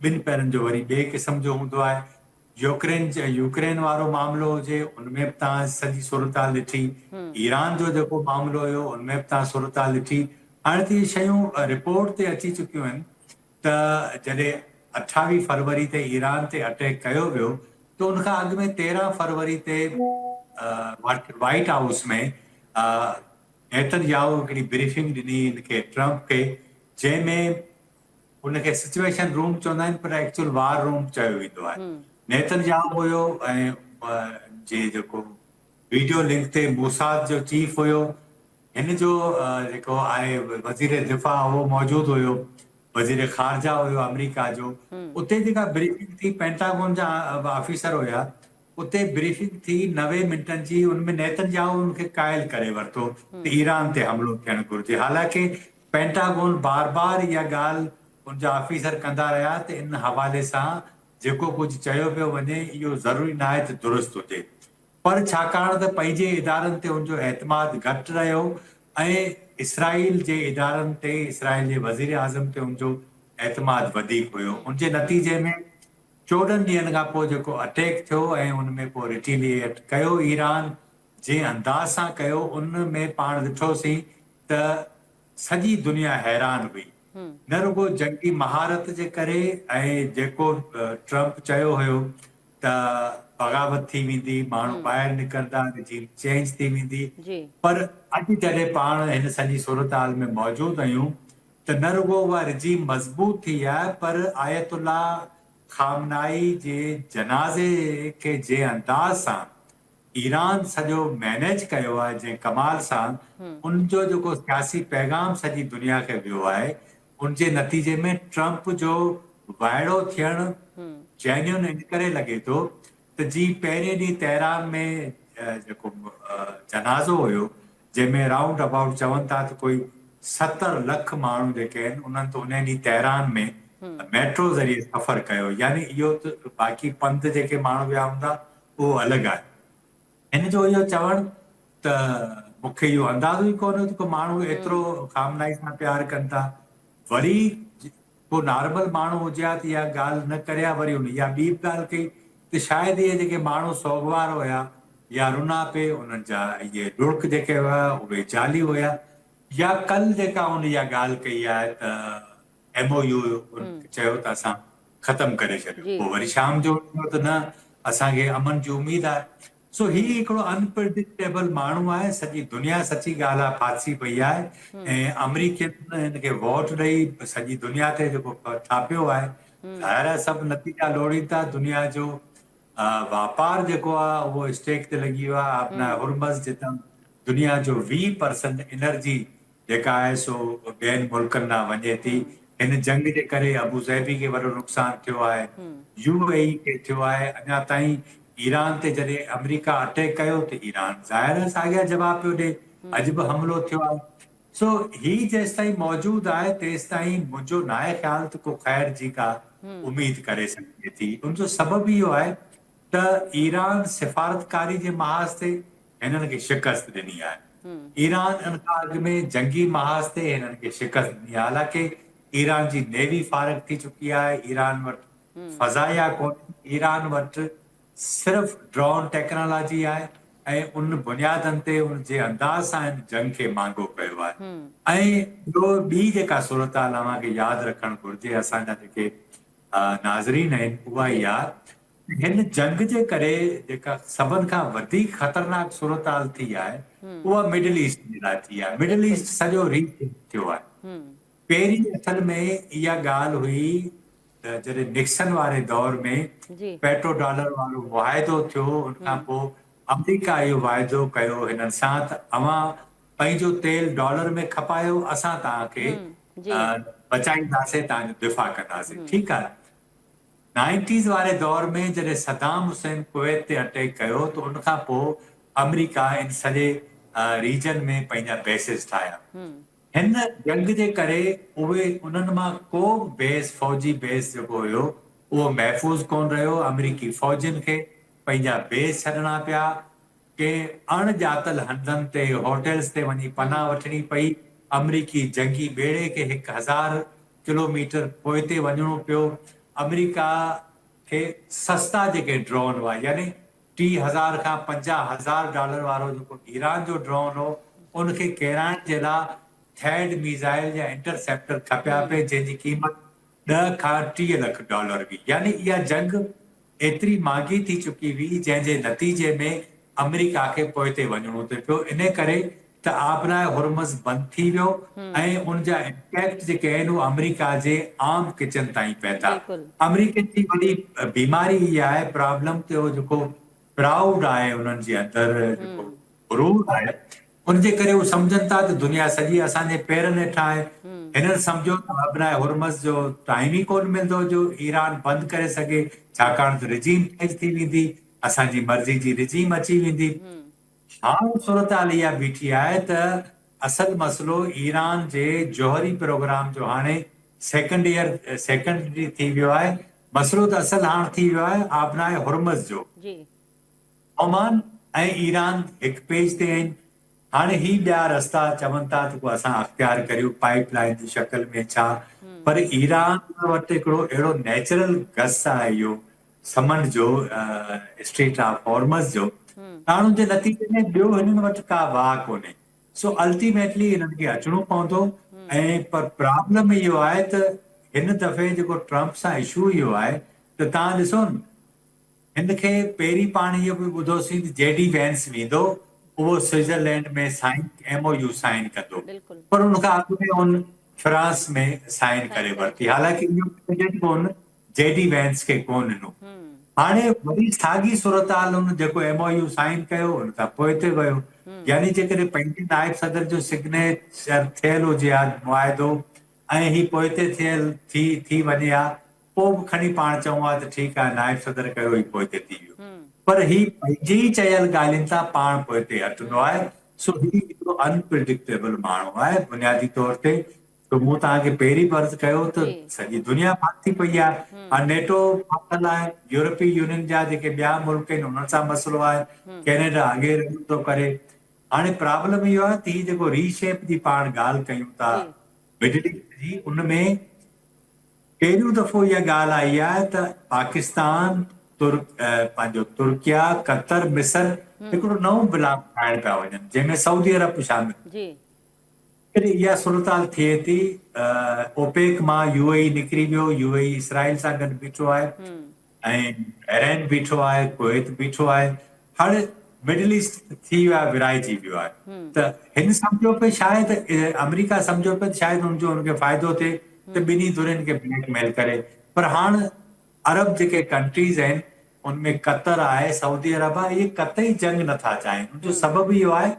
ॿिनि पैरनि जो वरी ॿिए क़िस्म जो हूंदो आहे। यूक्रेन वारो मामिलो हुजे उनमें बि तव्हां सॼी सूरताल ॾिठी, ईरान जो जेको मामिलो हुयो उनमें बि तव्हां सूरताल ॾिठी। हाणे त इहे शयूं रिपोर्ट ते अची चुकियूं आहिनि त जॾहिं 28 फरवरी ते ईरान ते अटैक कयो वियो त उनखां अॻु में 13 फरवरी ते व्हाइट हाउस में नेतन्याहू हिकिड़ी ब्रीफिंग ॾिनी हिनखे ट्रंप खे, जंहिंमें उनखे सिचुएशन रूम चवंदा आहिनि पर एक्चुअल वार रूम चयो वेंदो आहे। नेतन्याहू हुयो ऐं जे जेको वीडियो लिंक ते मोसाद जो चीफ हुयो, हिन जो जेको आहे वज़ीर दिफ़ा उहो मौजूदु हुयो, वज़ीर ख़ारजा हुयो अमेरिका जो। उते जेका ब्रीफिंग थी पेंटागन जा ऑफिसर हुया, उते ब्रीफिंग थी 90 मिंटनि जी, उनमें नेतन्याहू उनखे क़ाइल करे वरितो त ईरान ते हमिलो थियणु घुरिजे। हालांकि पेंटागन बार बार इहा ॻाल्हि उनजा ऑफिसर कंदा रहिया त इन हवाले सां जेको कुझु चयो पियो वञे इहो ज़रूरी न आहे त दुरुस्त हुजे, पर छाकाणि त पंहिंजे इदारनि ते उनजो एतमाद घटि रहियो ऐं इसराइल जे इदारनि ते, इसराइल जे वज़ीर आज़म ते उनजो एतमाद वधीक हुयो। उनजे नतीजे में 14 ॾींहंनि खां पोइ जेको अटैक थियो ऐं उनमें पोइ रिटेलिएट कयो ईरान, जंहिं अंदाज़ सां कयो उन में पाण ॾिठोसीं त सॼी दुनिया हैरान हुई, न रुगो जंगी महारत जे करे ऐं जेको ट्रंप चयो हुयो त बग़ावत थी वेंदी, माण्हू ॿाहिरि निकिरंदा, रिजीम चेंज थी वेंदी, पर अॼु जॾहिं पाण हिन सॼी सूरताल में मौजूदु आहियूं त न रुगो उहा रिजीम मज़बूत थी आहे, पर आयतुल्ला खामनाई जे जनाज़े खे जंहिं अंदाज़ सां ईरान सॼो मैनेज कयो आहे, जंहिं कमाल सां उनजो जेको सियासी पैगाम सॼी दुनिया खे वियो आहे, उनजे नतीजे में ट्रंप जो वाइड़ो थियणु जेन्युइन इन करे लॻे थो त जी पहिरें ॾींहुं तेहरान में जेको जनाज़ो हुयो, जंहिंमें राउंड अबाउट चवनि था त कोई 70 लख माण्हू जेके आहिनि उन्हनि त उन ॾींहुं तेहरान में मेट्रो ज़रिए सफ़र कयो, यानी इहो त बाक़ी पंध जेके माण्हू विया हूंदा उहो अलॻि आहे। हिन जो इहो चवणु त मूंखे इहो अंदाज़ो ई कोन्हे त को माण्हू एतिरो खामनाई सां प्यारु कनि था। वरी को नॉर्मल माण्हू हुजे हा त इहा ॻाल्हि न करे हा, वरी हुन इहा ॿी बि ॻाल्हि कई त शायदि इहे जेके माण्हू सोगवार हुया या रुना पे उन्हनि जा इहे ॾुड़क जेके हुआ उहे जाली हुया, या कल जेका हुन इहा ॻाल्हि कई आहे त MOU चयो त असां ख़तमु करे छॾियो, पोइ वरी शाम जो त न असांखे अमन जी उमेद आहे। सो ही हिकिड़ो अनप्रिडिक्टेबल माण्हू आहे, सॼी दुनिया सची ॻाल्हि आहे फासी पई आहे, ऐं अमरीकियुनि हिनखे वोट ॾेई सॼी दुनिया ते जेको थापियो आहे, ज़ाहिर आहे सभु नतीजा लोड़ींदा। दुनिया जो वापार जेको आहे उहो स्टेक ते लॻी वियो आहे, अपना हुरमज़ जितां दुनिया जो 20% एनर्जी जेका आहे सो ॿियनि मुल्कनि ॾांहुं वञे थी। हिन जंग जे करे अबू ज़ैबी खे वॾो नुक़सानु थियो आहे, UAE खे थियो आहे, अञा ताईं ईरान ते जॾहिं अमेरिका अटैक कयो त ईरान ज़ाहिर आहे साॻिया जवाब पियो ॾे, अॼु बि हमिलो थियो आहे। सो ही जेसि ताईं मौजूदु आहे तेसि ताईं मुंहिंजो न आहे ख़्याल त को ख़ैर जी का उमेद करे सघे थी। उनजो सबबु इहो आहे त ईरान सिफ़ारतकारी जे महाज़ ते हिननि खे शिकस्त ॾिनी आहे, ईरान इन खां अॻु में जंगी महाज़ ते हिननि खे शिकस्त ॾिनी आहे। हालांकि ईरान जी नेवी फारग थी चुकी आहे, ईरान वटि फ़ज़ाइया कोन्हे, ईरान वटि सिर्फ़ ड्रोन टेक्नोलॉजी आहे ऐं उन बुनियादनि ते उन जे अंदाज़ सां हिन जंग खे मांगो कयो आहे। ऐं ॿी जेका सूरताल अव्हांखे यादि रखणु घुरिजे, असांजा जेके नाज़रीन आहिनि, उहा ई आहे हिन जंग जे करे जेका सभिनि खां वधीक ख़तरनाक सूरताल थी आहे उहा मिडल ईस्ट जे लाइ थी आहे। मिडल ईस्ट सॼो रीसेट थियो आहे। पहिरीं असल में इहा ॻाल्हि हुई जॾहिं निक्सन वारे दौर में पेट्रो डॉलर वारो वाइदो थियो, उनखां पोइ अमेरिका इहो वाइदो कयो हिननि सां त अवां पंहिंजो तेल डॉलर में खपायो, असां तव्हांखे बचाईंदासीं, तव्हांजो दिफ़ा कंदासीं। ठीकु आहे। 90s वारे दौर में जॾहिं सदाम हुसैन कुवैत ते अटैक कयो त उनखां पोइ अमेरिका इन सॼे रीजन में पंहिंजा बेसिस ठाहिया। हिन जंग जे करे उहे उन्हनि मां को बेस फौजी बेस जेको हुयो उहो महफ़ूज़ कोन रहियो। अमेरिकी फौजियुनि खे पंहिंजा बेस छॾणा पिया, के अणॼातल हंधनि ते होटल्स ते वञी पनाह वठणी पई। अमेरिकी जंगी ॿेड़े खे 1000 किलोमीटर पोइ ते वञणो पियो। अमेरिका खे सस्ता जेके ड्रोन हुआ, यानी 30,000 खां 50,000 डॉलर वारो जेको ईरान जो ड्रोन हो, उनखे किराइण जे लाइ थैड मिसाइल या इंटरसेप्टर खपिया पिए, जंहिंजी क़ीमत 10 खां 30 लख डॉलर हुई। यानी इहा जंग एतिरी महांगी थी चुकी हुई, जंहिंजे नतीजे में अमेरिका खे पोइ ते वञणो थो पियो। इन करे त आबराए हुरमज़ बंदि थी वियो ऐं उनजा इम्पैक्ट जेके आहिनि उहे अमेरिका जे आम किचन ताईं पए था। अमेरिकन जी वॾी बीमारी इहा आहे, प्रॉब्लम ते जेको प्राउड आहे उन्हनि जे अंदरि, जेको गुरूर आहे, उनजे करे उहे सम्झनि था त दुनिया सॼी असांजे पेरनि हेठां आहे। हिननि सम्झो त आबराए हुरमज़ जो टाइम ई कोन मिलंदो जो ईरान बंदि करे सघे, छाकाणि त रिजीम चेंज थी वेंदी, असांजी मर्ज़ी जी रिजीम अची वेंदी। हाणे सूरताल इहा बीठी आहे त असल मसइलो ईरान जे जौहरी प्रोग्राम जो हाणे सेकेंडरी थी वियो आहे। मसइलो त असल हाणे थी वियो आहे आबराए हुरमज़ जो। ओमान ऐं ईरान हिकु पेज ते आहिनि। हाणे ही ॿिया रस्ता चवनि था त पोइ असां अख़्तियार करियूं पाइप लाइन जी शक्ल में छा, पर ईरान वटि हिकिड़ो अहिड़ो नेचुरल गस आहे इहो समंड जो, स्ट्रेट ऑफ हॉर्मज़ जो, माण्हुनि जे नतीजे में ॿियो हिननि वटि का वाह कोन्हे। सो अल्टीमेटली हिननि खे अचणो पवंदो। ऐं पर प्रॉब्लम इहो आहे त हिन दफ़े जेको ट्रम्प सां इशू इहो आहे त तव्हां ॾिसो न, हिन खे पहिरीं पाण इहो बि ॿुधोसीं त जेडी वैंस वेंदो, उहो स्विट्जरलैंड में MOU साइन कंदो, पर उनखां अॻु में उन फ्रांस में साइन करे वरिती। हालांकि इहो प्रेसिडेंट कोन, जेडी वैंस खे कोन ॾिनो। हाणे वरी साॻी सूरताल हुन जेको MOU साइन कयो उन खां पोइ ते वियो। यानी जेकॾहिं पंहिंजे नायब सदर जो सिग्नेचर थियल हुजे हा मुआइदो ऐं ही पोइ ते थियल थी वञे हा, पोइ बि खणी पाण चऊं हा त ठीकु आहे नायब सदर कयो ही पोइ ते थी वियो। पर ही पंहिंजी चयल ॻाल्हियुनि सां पाण पोइ ते हटंदो आहे। सो ही हिकिड़ो अनप्रिडिक्टेबल माण्हू आहे बुनियादी तौर ते। तो मूं तव्हांखे पहिरीं बि अर्ज़ु कयो त सॼी दुनिया फाथी पई आहे। नेटो फाथल आहे, यूरोपीय यूनियन जा जेके ॿिया मुल्क आहिनि उन्हनि सां मसइलो आहे, कैनेडा अॻे रही थो करे। हाणे प्रॉब्लम इहो आहे त ही जेको रीशेप जी पाण ॻाल्हि कयूं था मिडल ईस्ट जी, उनमें पहिरियों दफ़ो इहा ॻाल्हि आई आहे त पाकिस्तान, पंहिंजो तुर्किया, कतर, मिस्र हिकिड़ो नओं ब्लॉक ठाहिण पिया वञनि, जंहिंमें सऊदी अरब बि शामिल। इहा सूरताल थिए थी। ओपेक मां UAE निकिरी वियो, UAE इसराइल सां गॾु बीठो आहे ऐं बहरैन बीठो आहे, कुवैत बीठो आहे। हाणे मिडल ईस्ट थी वियो आहे, विराइजी वियो आहे। त हिन सम्झो पियो शायदि अमेरिका सम्झो पियो शायदि हुनखे फ़ाइदो थिए त ॿिन्ही धुरनि खे ब्लैकमेल करे। पर हाणे अरब जेके कंट्रीज़ आहिनि उनमें कतर आहे, सऊदी अरब आहे, इहे कतई जंग नथा चाहिनि। उनजो सबबु इहो आहे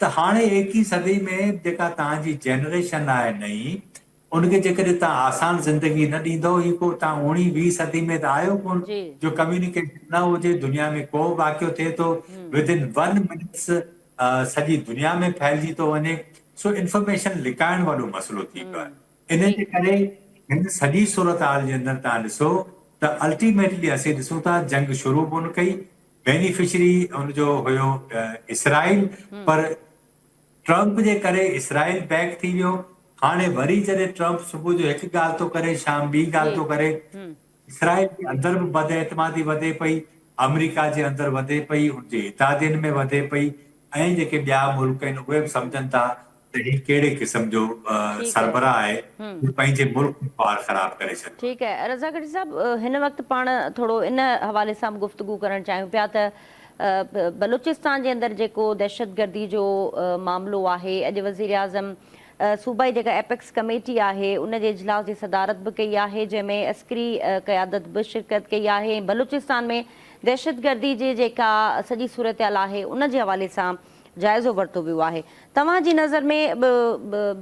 त हाणे 21वीं सदी में जेका तव्हांजी जनरेशन आहे नई, उनखे जेकॾहिं तव्हां आसान ज़िंदगी न ॾींदव, ही को तव्हां 19वीं सदी में त आयो कोन जो कम्युनिकेशन न हुजे, दुनिया में को वाक़ियो थिए थो विदिन 1 मिनट्स सॼी दुनिया में फैलिजी थो वञे। सो इंफॉर्मेशन लिकाइण वॾो मसइलो थी पियो आहे। इन जे करे हिन सॼी सूरताल जे अंदरि तव्हां ॾिसो त अल्टीमेटली असीं ॾिसूं था जंग शुरू कोन कई, बेनिफिशरी हुनजो हुयो इसराइल, पर ट्रम्प जे करे इसराइल बैक थी वियो। हाणे वरी जॾहिं ट्रम्प सुबुह जो हिकु ॻाल्हि थो करे, शाम ॿी ॻाल्हि थो करे, इसराइल जे अंदरि बि बदएतमादी वधे पई, अमेरिका जे अंदरि वधे पई, हुनजे इतादियुनि में वधे पई, ऐं जेके ॿिया मुल्क आहिनि उहे बि सम्झनि था त ही कहिड़े क़िस्म जो सरबराह आहे जो पंहिंजे मुल्क में पार ख़राब करे छॾियो। ठीकु आहे रज़ा गढ़ी साहब, हिन वक़्तु पाण थोरो इन हवाले सां बि गुफ़्तगू करणु चाहियूं पिया त बलूचिस्तान जे अंदरि जेको दहशतगर्दी जो मामिलो आहे, अॼु वज़ीर आज़म सूबाई जेका एपेक्स कमेटी आहे उन जे इजलास जी सदारत बि कई आहे, जंहिंमें अस्करी क़यादत बि शिरकत कई आहे। बलूचिस्तान में दहशतगर्दी जी जेका सॼी सूरतहाल आहे उन जे हवाले सां जाइज़ो वरितो वियो आहे। तव्हांजी नज़र में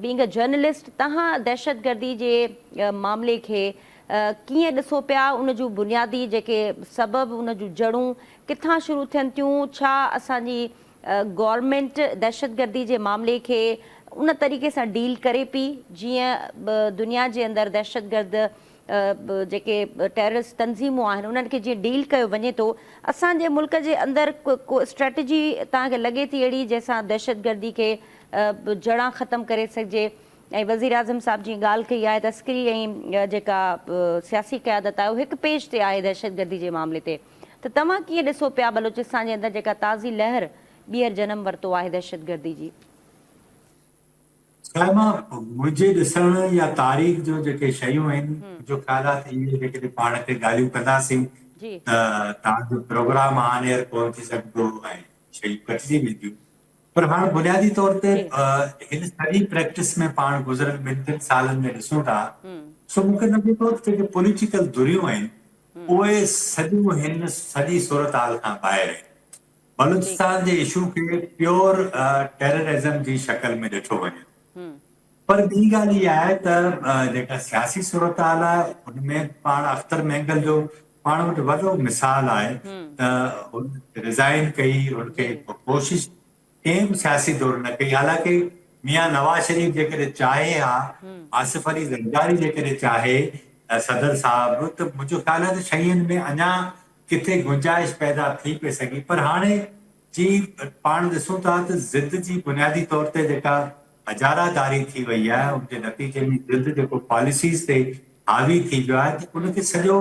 बीइंग अ जर्नलिस्ट, तव्हां दहशतगर्दी जे मामले खे कीअं ॾिसो पिया? उन जूं बुनियादी जेके सबब, उन जूं जड़ूं किथां शुरू थियनि थियूं? छा असांजी गवर्नमेंट दहशतगर्दी जे मामले खे उन तरीक़े सां डील करे पई जीअं दुनिया जे अंदरि दहशतगर्द जेके टेररिस्ट तंज़ीमूं आहिनि उन्हनि खे जीअं डील कयो वञे थो, असांजे मुल्क जे अंदरि को स्ट्रेटजी तव्हांखे लॻे थी अहिड़ी जंहिंसां दहशतगर्दी खे जड़ां ख़तमु करे सघिजे? ऐं वज़ीर आज़म साहिब जी ॻाल्हि कई आहे तस्करी ऐं जेका सियासी क़यादत आहे उहो हिकु पेज ते आहे दहशतगर्दी जे मामले ते, त तव्हां कीअं ॾिसो पिया बलूचिस्तान जे अंदरि जेका ताज़ी लहर ॿीहर जनम वरितो आहे दहशतगर्दी जी? मुंहिंजे ॾिसण या तारीख़ जो जेके शयूं आहिनि, मुंहिंजो ख़्याल आहे त इहे जेके पाण खे ॻाल्हियूं कंदासीं त तव्हांजो प्रोग्राम ऑन एयर कोन थी सघंदो ऐं शयूं कटिजी वेंदियूं। पर हाणे बुनियादी तौर ते हिन सॼी प्रैक्टिस में पाण गुज़िरियल 2-3 सालनि में ॾिसूं था, सो मूंखे लॻे थो त जेके पॉलिटिकल धुरियूं आहिनि उहे सॼियूं हिन सॼी सूरतहाल खां ॿाहिरि आहिनि। बलूचिस्तान जे इशू खे प्योर टेररिज़म जी शक्ल में ॾिठो वञे, पर ॿी ॻाल्हि इहा आहे त जेका सियासी सूरतहाल आहे उनमें पाण अख्तर मेंगल जो पाण वटि वॾो मिसाल आहे त हुन रिज़ाइन कई, हुनखे कोशिश कंहिं बि सियासी दौर न कई। हालांकि मियां नवाज़ शरीफ़ जेकॾहिं चाहे हा, आसिफ अली ज़रदारी जेकॾहिं चाहे सदर साहब, त मुंहिंजो ख़्याल आहे त शयुनि में अञा किथे गुंजाइश पैदा थी पई सघी। पर हाणे जी पाण ॾिसूं था त ज़िद जी बुनियादी तौर ते जेका हजारादारी थी वई आहे, उनजे नतीजे में ज़िद जेको पॉलिसीज़ ते हावी थी वियो आहे, त उनखे सॼो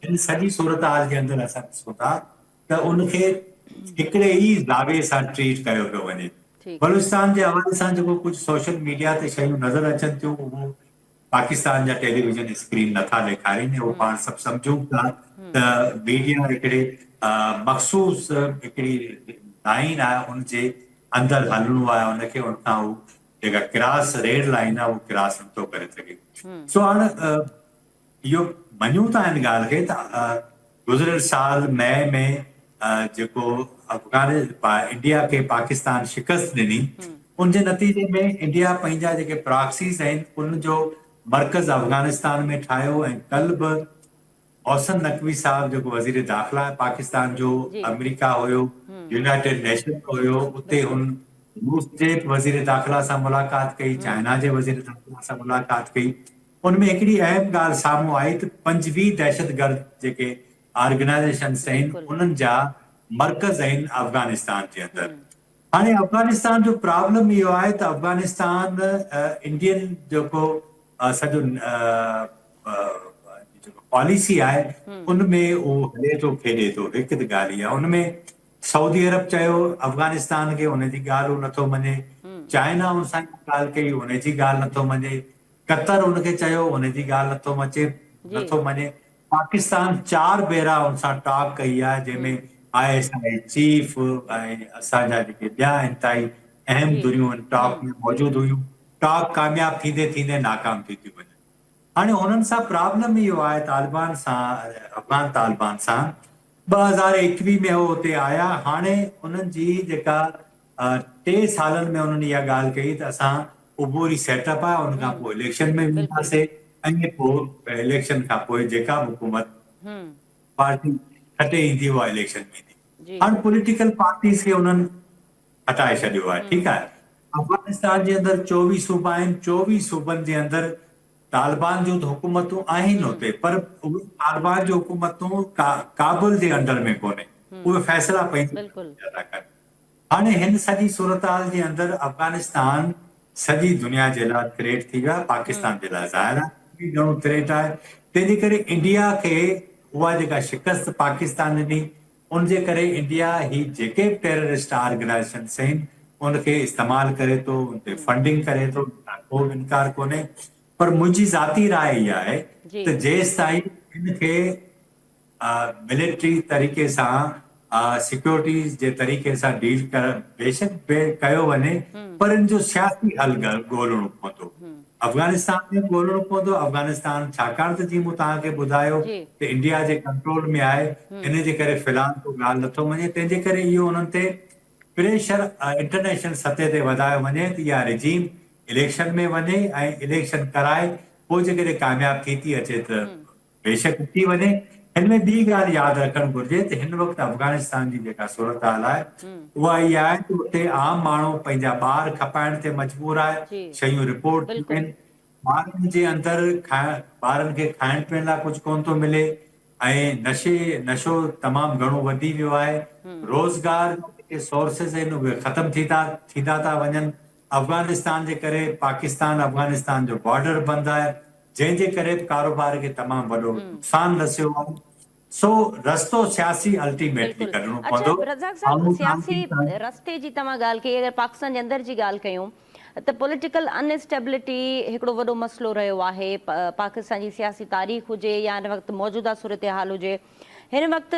हिन सॼी सूरतहाल जे अंदरि असां ॾिसूं था त उनखे हिकिड़े ई ज़ावे सां ट्रीट कयो पियो वञे। बलूचिस्तान जे हवाले सां जेको कुझु सोशल मीडिया ते शयूं नज़र अचनि थियूं, उहो पाकिस्तान जा टेलीविजन स्क्रीन नथा ॾेखारीनि। उहो पाण सभु सम्झूं था त मीडिया हिकिड़े मख़सूस हिकिड़ी लाइन आहे, उनजे अंदरि हलणो आहे उनखे, उनखां उहो जेका क्रॉस रेड लाइन आहे उहो क्रॉस नथो करे सघे। सो हाणे इहो मञूं था हिन ॻाल्हि खे त गुज़िरियल साल मई में जेको इंडिया खे पाकिस्तान शिकस्त ॾिनी, उनजे नतीजे में इंडिया पंहिंजा जेके प्रॉक्सीज़ आहिनि उनजो मर्कज़ अफ़गानिस्तान में ठाहियो। ऐं कल्ह बि औसन नकवी साहब जेको वज़ीर दाख़िला आहे पाकिस्तान जो, अमेरिका हुयो, यूनाइटेड नेशन हुयो, उते हुन रूस जे वज़ीर दाख़िला सां मुलाक़ात कई, चाइना जे वज़ीर दाख़िला सां मुलाक़ात कई। उनमें हिकिड़ी अहम ॻाल्हि साम्हूं आई त 25 दहशतगर्द जेके ऑर्गेनाइज़ेशन्स आहिनि उन्हनि जा मर्कज़ आहिनि अफ़गानिस्तान जे अंदरि। हाणे अफ़गानिस्तान जो प्रॉब्लम इहो आहे त अफ़गानिस्तान इंडियन जेको सॼो पॉलिसी आहे उनमें उहो हले थो खेॾे थो। हिकु त ॻाल्हि इहा, उनमें सऊदी अरब चयो अफ़गानिस्तान खे, उनजी ॻाल्हि उहो नथो मञे। चाइना उन सां ॻाल्हि कई, उनजी ॻाल्हि नथो मञे। कतर उनखे चयो, उनजी ॻाल्हि नथो मञे। पाकिस्तान 4 भेरा उन सां टॉक कई आहे, जंहिंमें ISI चीफ ऐं असांजा जेके ॿिया इंतहाई अहम धुरियूं टॉक में मौजूदु हुयूं। टॉक कामयाब थींदे थींदे नाकाम थी थियूं वञनि। हाणे हुननि सां प्रॉब्लम इहो आहे तालिबान सां, अफ़गान तालिबान सां, 2021 में उहो हुते आया। हाणे उन्हनि जी जेका 3 सालनि में उन्हनि इहा ॻाल्हि कई त असां उबूरी सेटअप आहे, उन खां पोइ इलेक्शन में वेंदासीं, ऐं पोइ इलेक्शन खां पोइ जेका बि हुकूमत पार्टी खटे ईंदी उहा इलेक्शन में ईंदी। हाणे पॉलिटिकल पार्टीज़ खे उन्हनि हटाए छॾियो आहे। ठीकु आहे, अफ़गानिस्तान जे अंदरि 24 सूबा आहिनि। 24 सूबनि जे अंदरि तालिबान जूं हुकूमतूं आहिनि हुते, पर उहे तालिबान जूं हुकूमतूं काबुल जे अंडर में कोन्हे, उहे फ़ैसिला पंहिंजे था कनि। हाणे हिन सॼी सूरतहाल जे अंदरि अफ़गानिस्तान सॼी दुनिया जे लाइ थ्रेट थी वियो आहे, पाकिस्तान जे लाइ ज़ाहिर आहे घणो थ्रेट आहे। तंहिंजे करे इंडिया खे उहा जेका शिकस्त पाकिस्तान ॾिनी, उनजे करे इंडिया ही जेके टेररिस्ट ऑर्गेनाइज़ेशन्स आहिनि उनखे इस्तेमालु करे थो, उन ते फंडिंग करे थो, को बि इनकार कोन्हे। पर मुंहिंजी ज़ाती राय इहा आहे त जेसि ताईं हिनखे मिलिट्री तरीक़े सां सिक्योरिटीज़ जे तरीक़े सां डील बेशक कयो वञे, पर इन जो सियासी हल ॻोल्हणो पवंदो। अफ़गानिस्तान में ॻोल्हणो पवंदो। अफ़गानिस्तान छाकाणि त जीअं मूं तव्हांखे ॿुधायो त इंडिया जे कंट्रोल में आहे, इन जे करे फ़िलहाल को ॻाल्हि नथो वञे। तंहिंजे करे इहो उन्हनि ते प्रेशर इंटरनेशनल सतह ते वधायो वञे त इहा रिजीम इलेक्शन में वञे ऐं इलेक्शन कराए, पोइ जेकॾहिं कामयाबु थी थी अचे त बेशक थी वञे। हिन में ॿी ॻाल्हि यादि रखणु घुरिजे त हिन वक़्तु अफ़गानिस्तान जी जेका सूरत हाल आहे उहा इहा आहे त उते आम माण्हू पंहिंजा ॿार खपाइण ते मजबूर आहे। शयूं रिपोर्ट थियूं आहिनि, ॿारनि जे अंदरि ॿारनि खे खाइण पीअण लाइ कुझु कोन थो मिले ऐं नशो तमामु घणो वधी वियो आहे। रोज़गार जेके सोर्सिस आहिनि उहे ख़तमु थींदा था वञनि। अफ़गानिस्तान जे करे पाकिस्तान अफ़गानिस्तान जो बॉर्डर बंदि आहे, जंहिंजे करे कारोबार खे तमामु वॾो नुक़सानु रसियो आहे। सो रस्तो सियासी अल्टीमेटली कढणो पवंदो। अच्छा रज़ाक साहब, सियासी रस्ते जी तव्हां ॻाल्हि कई, अगरि पाकिस्तान जे अंदरि जी ॻाल्हि कयूं त पॉलिटिकल अनस्टेबिलिटी हिकिड़ो वॾो मसइलो रहियो आहे। पाकिस्तान जी सियासी तारीख़ हुजे या हिन वक़्तु मौजूदा सूरत हाल हुजे, हिन वक़्तु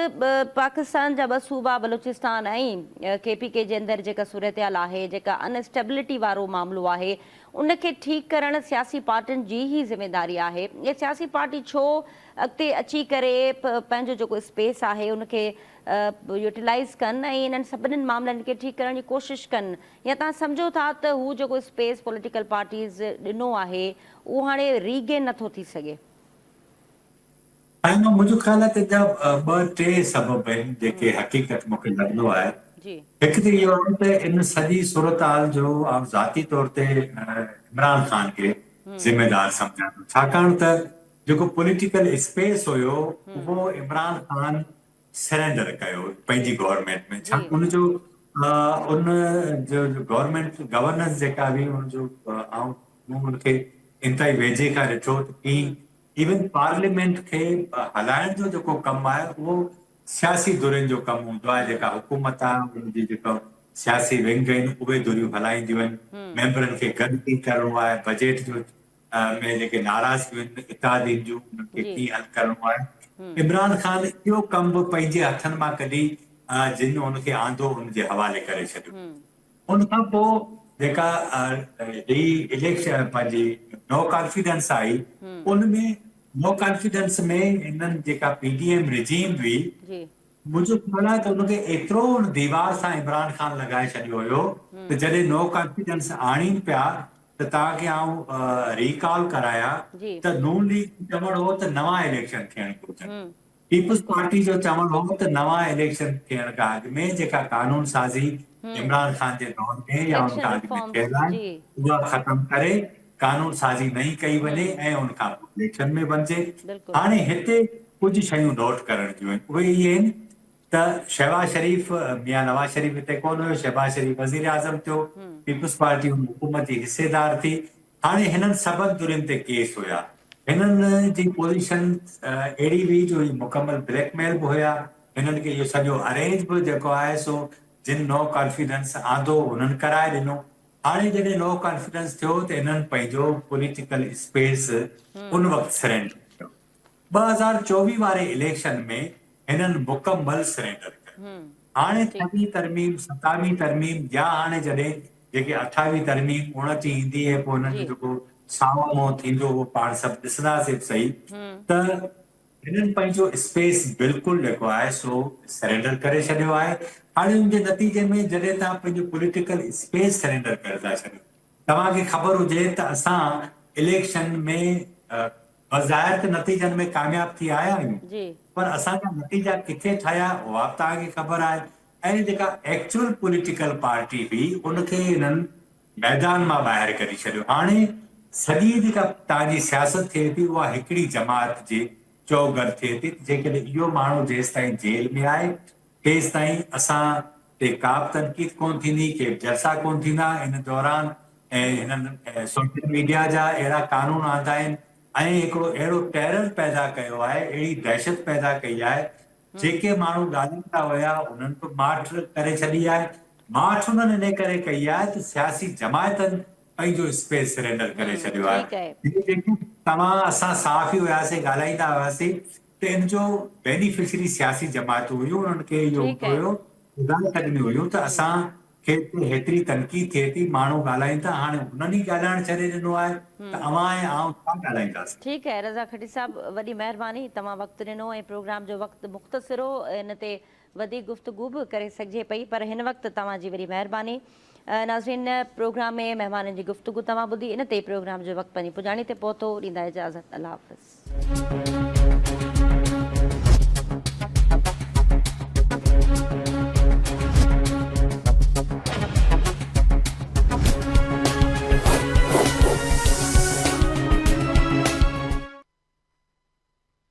पाकिस्तान जा 2 सूबा बलूचिस्तान ऐं KPK जे अंदरि जेका सूरत हाल आहे, जेका अनस्टेबिलिटी वारो मामिलो आहे, उनखे ठीकु करणु सियासी पार्टियुनि जी ई ज़िमेदारी आहे। ये सियासी पार्टी छो अॻिते अची करे पंहिंजो जेको स्पेस आहे उनखे यूटिलाइज़ कनि ऐं इन्हनि सभिनीनि मामलनि खे ठीकु करण जी कोशिशि कनि, या तव्हां सम्झो था त हू जेको स्पेस पॉलिटिकल पार्टीज़ ॾिनो आहे उहो हाणे रीगेन नथो थी सघे? मुंहिंजो ख़्याल आहे त 2-3 सबब आहिनि जेके हक़ीक़त मूंखे लॻंदो आहे। हिकु त इहो आहे त इन सॼी सूरत हाल जो ज़ाती तौर ते इमरान ख़ान खे ज़िम्मेदार सम्झां थो, छाकाणि त जेको पॉलिटिकल स्पेस हुयो उहो इमरान ख़ान सरेंडर कयो पंहिंजी गवर्नमेंट में। छा उनजो उन जो गवर्नमेंट गवर्नेंस जेका हुई उनजो मूं उनखे इंतहाई वेझे खां ॾिठो त इवन पार्लियामेंट खे हलाइण जो जेको कमु आहे उहो सियासी धुरियुनि जो कमु हूंदो आहे। जेका हुकूमत आहे उनजी जेका सियासी विंग आहिनि उहे धुरियूं हलाईंदियूं आहिनि। मेंबरनि खे गॾु कीअं करिणो आहे, बजट जो में जेके नाराज़गियूं आहिनि इत्यादियुनि जूं उन्हनि खे कीअं हल करिणो आहे। इमरान ख़ान इहो कमु बि पंहिंजे हथनि मां कढी जिन उनखे आंदो उनजे हवाले करे छॾियो। उनखां पोइ जेका इलेक्शन पंहिंजी नो कॉन्फिडेंस आई, उनमें नो कॉन्फिडेंस में इन्हनि जेका PDM रिजीम हुई, मुंहिंजो ख़्याल आहे त उनखे एतिरो दीवार सां इमरान ख़ान लॻाए छॾियो हुयो त जॾहिं नो कॉन्फिडेंस आणीनि पिया त तव्हांखे आउं रिकॉल करायां त नून लीग चवणु हो त नवां इलेक्शन थियण घुरिजनि। पीपल्स पार्टी जो चवणु हो त नवां इलेक्शन थियण खां अॻु में जेका कानून साज़ी इमरान ख़ान जे दौर में या उन खां अॻु में थियल आहे उहा ख़तमु करे कानून साज़ी नई कई वञे ऐं उनखां पोइ इलेक्शन में वञिजे। हाणे हिते कुझु शयूं नोट करण जूं आहिनि, उहे इहे आहिनि त शहबाज शरीफ़ मियां नवाज शरीफ़ हिते कोन हुयो, शहबाज शरीफ़ वज़ीर आज़म थियो, पीपल्स पार्टी हुकूमत जी हिसेदार थी। हाणे हिननि सभनि धुरियुनि ते केस हुया, हिननि जी पोज़ीशन अहिड़ी हुई जो मुकमल ब्लैकमेल बि हुया। हिननि खे इहो सॼो अरेंज बि जेको आहे सो जिन नो कॉन्फिडेंस आंदो उन्हनि कराए ॾिनो। हाणे जॾहिं नो कॉन्फिडेंस थियो त इन्हनि पंहिंजो पॉलिटिकल स्पेस उन वक़्तु सरेंडर कयो। 2024 वारे इलेक्शन में हिननि मुकमल सरेंडर कयो। हाणे 27वीं तरमीम 27वीं तरमीम या हाणे जॾहिं जेके 28वीं तरमीम 29 ईंदी ऐं पोइ हुननि जो जेको साओ मोह थींदो उहो पाण सभु ॾिसंदासीं सही, त हिननि पंहिंजो स्पेस बिल्कुलु जेको आहे सो सरेंडर करे छॾियो आहे। हाणे हुनजे नतीजे में जॾहिं तव्हां पंहिंजो पॉलिटिकल स्पेस सरेंडर करे था छॾियो, तव्हांखे ख़बर हुजे त असां इलेक्शन में बज़ाहिर त नतीजनि में कामयाब थी आया आहियूं, पर असांजा नतीजा किथे ठहिया उहा बि तव्हांखे ख़बर आहे। ऐं जेका एक्चुअल पॉलिटिकल पार्टी हुई उनखे हिननि मैदान मां ॿाहिरि कढी छॾियो। हाणे सॼी जेका तव्हांजी सियासत थिए थी उहा हिकिड़ी जमात जे चौगर थिए थी। जेकॾहिं इहो माण्हू जेसि ताईं जेल में आहे तेसि ताईं असां ते का बि तनक़ीद कोन थींदी, के बि जलसा कोन थींदा इन दौरान। ऐं हिननि सोशल मीडिया जा अहिड़ा कानून आंदा आहिनि ऐं हिकिड़ो अहिड़ो टेरर पैदा कयो आहे, अहिड़ी दहशत पैदा कई आहे, जेके माण्हू ॻाल्हाईंदा हुया उन्हनि बि माठ करे छॾी आहे। मार्च उन्हनि इन करे कई आहे त सियासी जमायतनि पंहिंजो स्पेस सरेंडर करे छॾियो ठीकु आहे। आहे। जेके तव्हां असां साफ़ ई हुयासीं, ॻाल्हाईंदा हुआसीं त इन जो बेनिफिशरी सियासी जमायतूं हुयूं, उन्हनि खे इहो ठीकु हूंदो आहे। हुयो हिदायत ॾिनी हुयूं त असांखे हेतिरी तनक़ीद थिए थी, माण्हू ॻाल्हाइनि था, हाणे हुननि ई ॻाल्हाइण छॾे ॾिनो आहे त अवां ऐं आऊं छा ॻाल्हाईंदासीं। ठीकु आहे रज़ा खटी साहब, वॾी महिरबानी, तव्हां वक़्तु ॾिनो ऐं प्रोग्राम जो वक़्तु मुख़्तसिर हो, इन ते वधीक गुफ़्तगू बि करे सघिजे पई, पर हिन वक़्तु तव्हांजी वॾी महिरबानी। नाज़रीन, प्रोग्राम में महिमाननि जी गुफ़्तगू तव्हां ॿुधी, इन ते प्रोग्राम जो वक़्तु पंहिंजी पुॼाणी ते पहुतो। ॾींदा इजाज़त, अल्लाह हाफ़िज़।